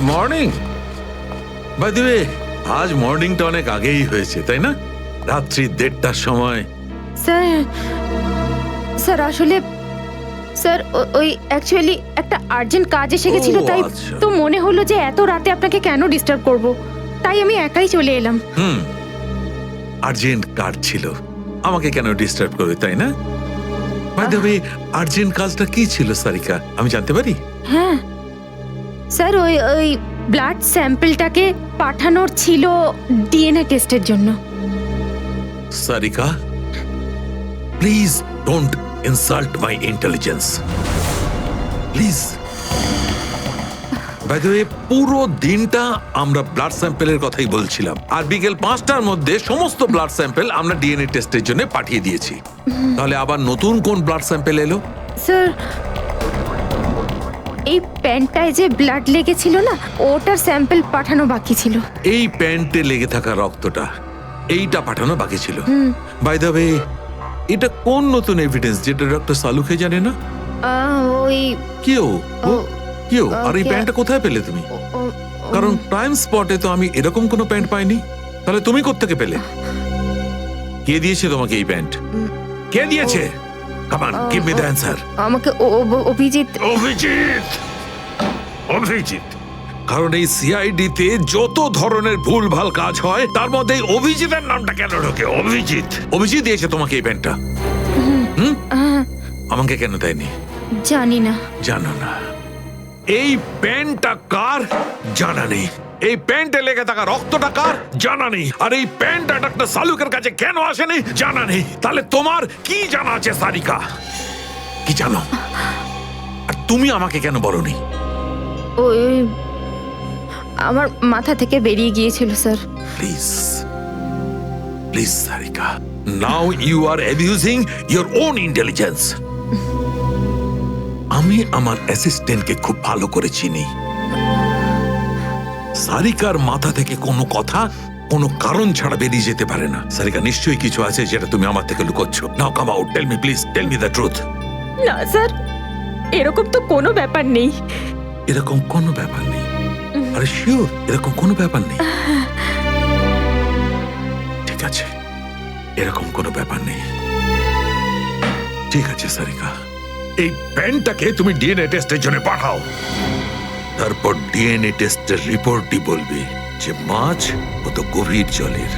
মর্নিং। বাই দ্য ওয়ে, আজ মর্নিংটা অনেক আগেই হয়েছে, তাই না? রাত্রি 1:30টার সময়। স্যার আসলে স্যার ওই অ্যাকচুয়ালি একটা আর্জেন্ট কাজ এসে গেছিল, ও, তাই আচ্ছা। তো মনে হলো যে এত রাতে আপনাকে কেন ডিস্টার্ব করব, তাই আমি একাই চলে এলাম। আর্জেন্ট কাজ ছিল, আমাকে কেন ডিস্টার্ব করবে, তাই না? বাই দ্য ওয়ে, আর্জেন্ট কাজটা কি ছিল সারিকা, আমি জানতে পারি? হ্যাঁ স্যার, ওই ব্লাড স্যাম্পলটাকে পাঠানোর ছিল ডিএনএ টেস্টের জন্য। Sarika, please don't insult my intelligence, please. By the way, পুরো দিনটা আমরা ব্লাড স্যাম্পেলের কথাই বলছিলাম, আর বিকেল 5টার মধ্যে সমস্ত ব্লাড স্যাম্পেল আমরা ডিএনএ টেস্টের জন্য পাঠিয়ে দিয়েছি। তাহলে আবার নতুন কোন ব্লাড স্যাম্পেল এলো? স্যার এই প্যান্টটায় যে ব্লাড লেগেছিল না, ওটার স্যাম্পল পাঠানো বাকি ছিল। এই প্যান্টে লেগে থাকা রক্তটা, এইটা পাঠানো বাকি ছিল। বাই দ্য ওয়ে, এটা কোন নতুন এভিডেন্স যেটা ডক্টর সালুকে জানে না? ওই কেউ কেউ আর এই কে- প্যান্টটা কোথায় পেলে তুমি? কারণ ক্রাইম স্পটে তো আমি এরকম কোনো প্যান্ট পাইনি। তাহলে তুমি কোত্থেকে পেলে? কে দিয়েছে তোমাকে এই প্যান্ট? কে দিয়েছে? Come on, give me the answer. আমাকে অভিজিৎ। অভিজিৎ, অভিজিৎ। কারণ এই সিআইডি তে যত ধরনের ভুলভাল কাজ হয় তার মধ্যে এই অভিজিতের নামটা কেন ঢোকে? অভিজিৎ, অভিজিৎ দিয়েছে তোমাকে এই প্যান্টটা? আমাকে কেন দেয়নি? জানি না। জানো না? এই প্যান্টটা কার? জানা নেই। এই প্যান্টে লেগে থাকা রক্তটা কার? জানা নেই। আর এই প্যান্টটা ডক্টর সালুকের কাছে কেন আসেনি? জানা নেই। তাহলে তোমার কি জানা আছে সারিকা? কি জানো? আর তুমি আমাকে কেন বলনি? ওই আমার মাথা থেকে বেরিয়ে গিয়েছিল sir. Please, please Sarika, now you are abusing your own intelligence. আমি আমার অ্যাসিস্ট্যান্টকে খুব ভালো করে চিনি। সারিকার মাথা থেকে কোনো কথা কোনো কারণ ছাড়া বেরিয়ে যেতে পারে না। সারিকা, নিশ্চয়ই কিছু আছে যেটা তুমি আমার থেকে লুকোচ্ছ। Now come out, tell me please, tell me the truth. না স্যার, এরকম তো কোনো ব্যাপার নেই। এরকম কোনো ব্যাপার নেই? আরে শিওর, এরকম কোনো ব্যাপার নেই? ঠিক আছে, এরকম কোনো ব্যাপার নেই। ঠিক আছে সারিকা, এই প্যান্টটাকে তুমি ডিএনএ টেস্টের জন্য পাঠাও। তারপর ডিএনএ টেস্টের রিপোর্টই বলবে যে মাছ কত গভীর জলের।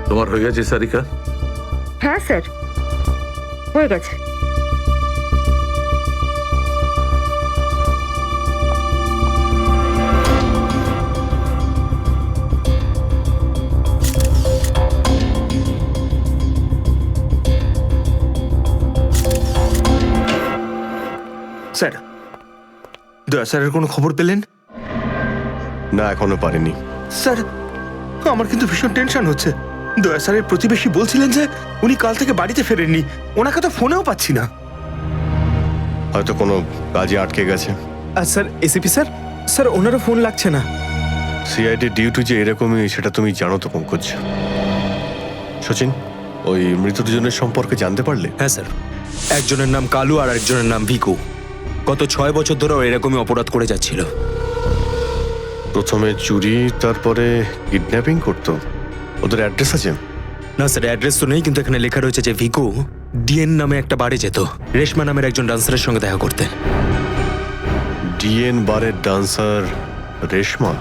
তোমার হয়ে গেছে সারিকা? হ্যাঁ স্যার, হয়ে গেছে। স্যার, দয়া স্যারের কোনো খবর পেলেন? না, এখনো পারিনি। স্যার, আমার কিন্তু ভীষণ টেনশন হচ্ছে। দয়া স্যারের প্রতিবেশী বলছিলেন যে উনি কাল থেকে বাড়িতে ফেরেননি। ওনাকে তো ফোনেও পাচ্ছি না। হয়তো কোনো কাজে আটকে গেছে। আর স্যার, এসিপি স্যার, স্যার ওনারও ফোন লাগছে না। সিআইডি ডিউটি যে এরকমই সেটা তুমি জানো তো পঙ্কজ। সচিন, ওই মৃত দুজনের সম্পর্কে জানতে পারলে? হ্যাঁ স্যার, একজনের নাম কালু আর একজনের নাম ভিকু। গত 6 বছর ধরে এরকমই অপরাধ করে যাচ্ছিল। প্রথমে চুরি, তারপরে কিডন্যাপিং করতো। ওদের অ্যাড্রেস আছে? না স্যার, অ্যাড্রেস তো নেই, কিন্তু এখানে লেখা রয়েছে যে ভিকু ডিএন নামে একটা বারে যেত রেশমা নামের একজন ডান্সারের সঙ্গে দেখা করতে। ডিএন বারের ডান্সার রেশমা?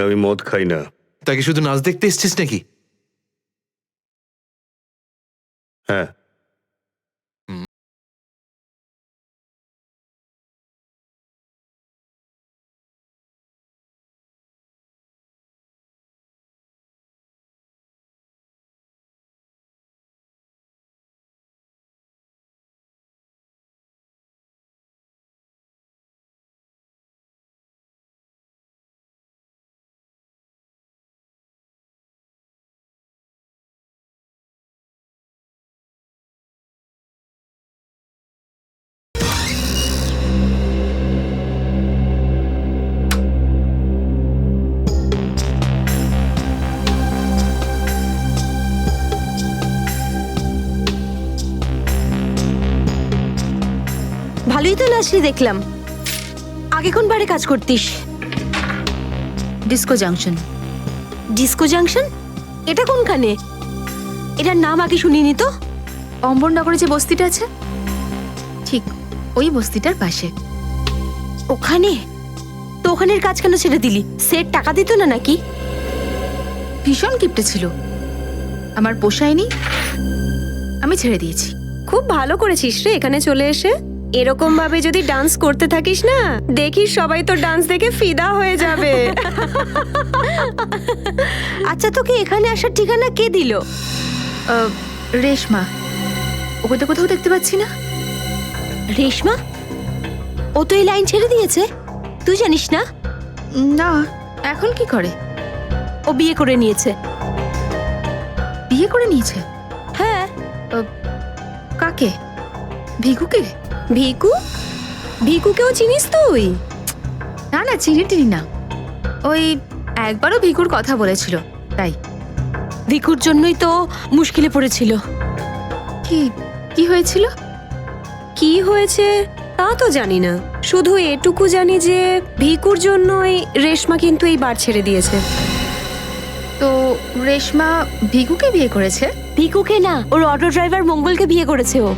আমি মদ খাই না। তাকে শুধু নাচ দেখতে এসছিস নাকি? হ্যাঁ, ভালোই তো নাচলি দেখলাম। আগে কোন বারে কাজ করতিস? Disco junction. Disco junction? এটা কোনখানে? এটার নাম আগে শুনিনি তো। অম্বরনগরে যে বস্তিটা আছে, ঠিক ওই বস্তিটার পাশে। ওখানে? তো ওখানের কাজ কেন ছেড়ে দিলি? সেট টাকা দিত না নাকি? ভীষণ কিপটে ছিল, আমার পোষায়নি, আমি ছেড়ে দিয়েছি। খুব ভালো করেছিস রে এখানে চলে এসে। এরকম ভাবে যদি ডান্স করতে থাকিস না, দেখিস সবাই তো ডান্স দেখে ফিদা হয়ে যাবে। আচ্ছা, তোকে এখানে আসার ঠিকানা কে দিল? রেশমা, ওকে তো কোথাও দেখতে পাচ্ছি না। রেশমা? ও তো এই লাইন ছেড়ে দিয়েছে, তুই জানিস না? না, এখন কি করে? ও বিয়ে করে নিয়েছে। বিয়ে করে নিয়েছে? হ্যাঁ। কাকে? ভিকুকে? ভিকু? ভিকুকেও চিনিস তুই? না না, চিনি টিনি না। ওই একবারও ভিকুর কথা বলেছিল, তাই। ভিকুর জন্যই তো মুশকিলে পড়েছিল। কি কি হয়েছিল? কি হয়েছে তা তো জানি না, শুধু এটুকু জানি যে ভিকুর জন্যই রেশমা কিন্তু এই বার ছেড়ে দিয়েছে। তো রেশমা ভিকুকে বিয়ে করেছে? ভিকুকে না, ওর অটো ড্রাইভার মঙ্গলকে বিয়ে করেছে ও।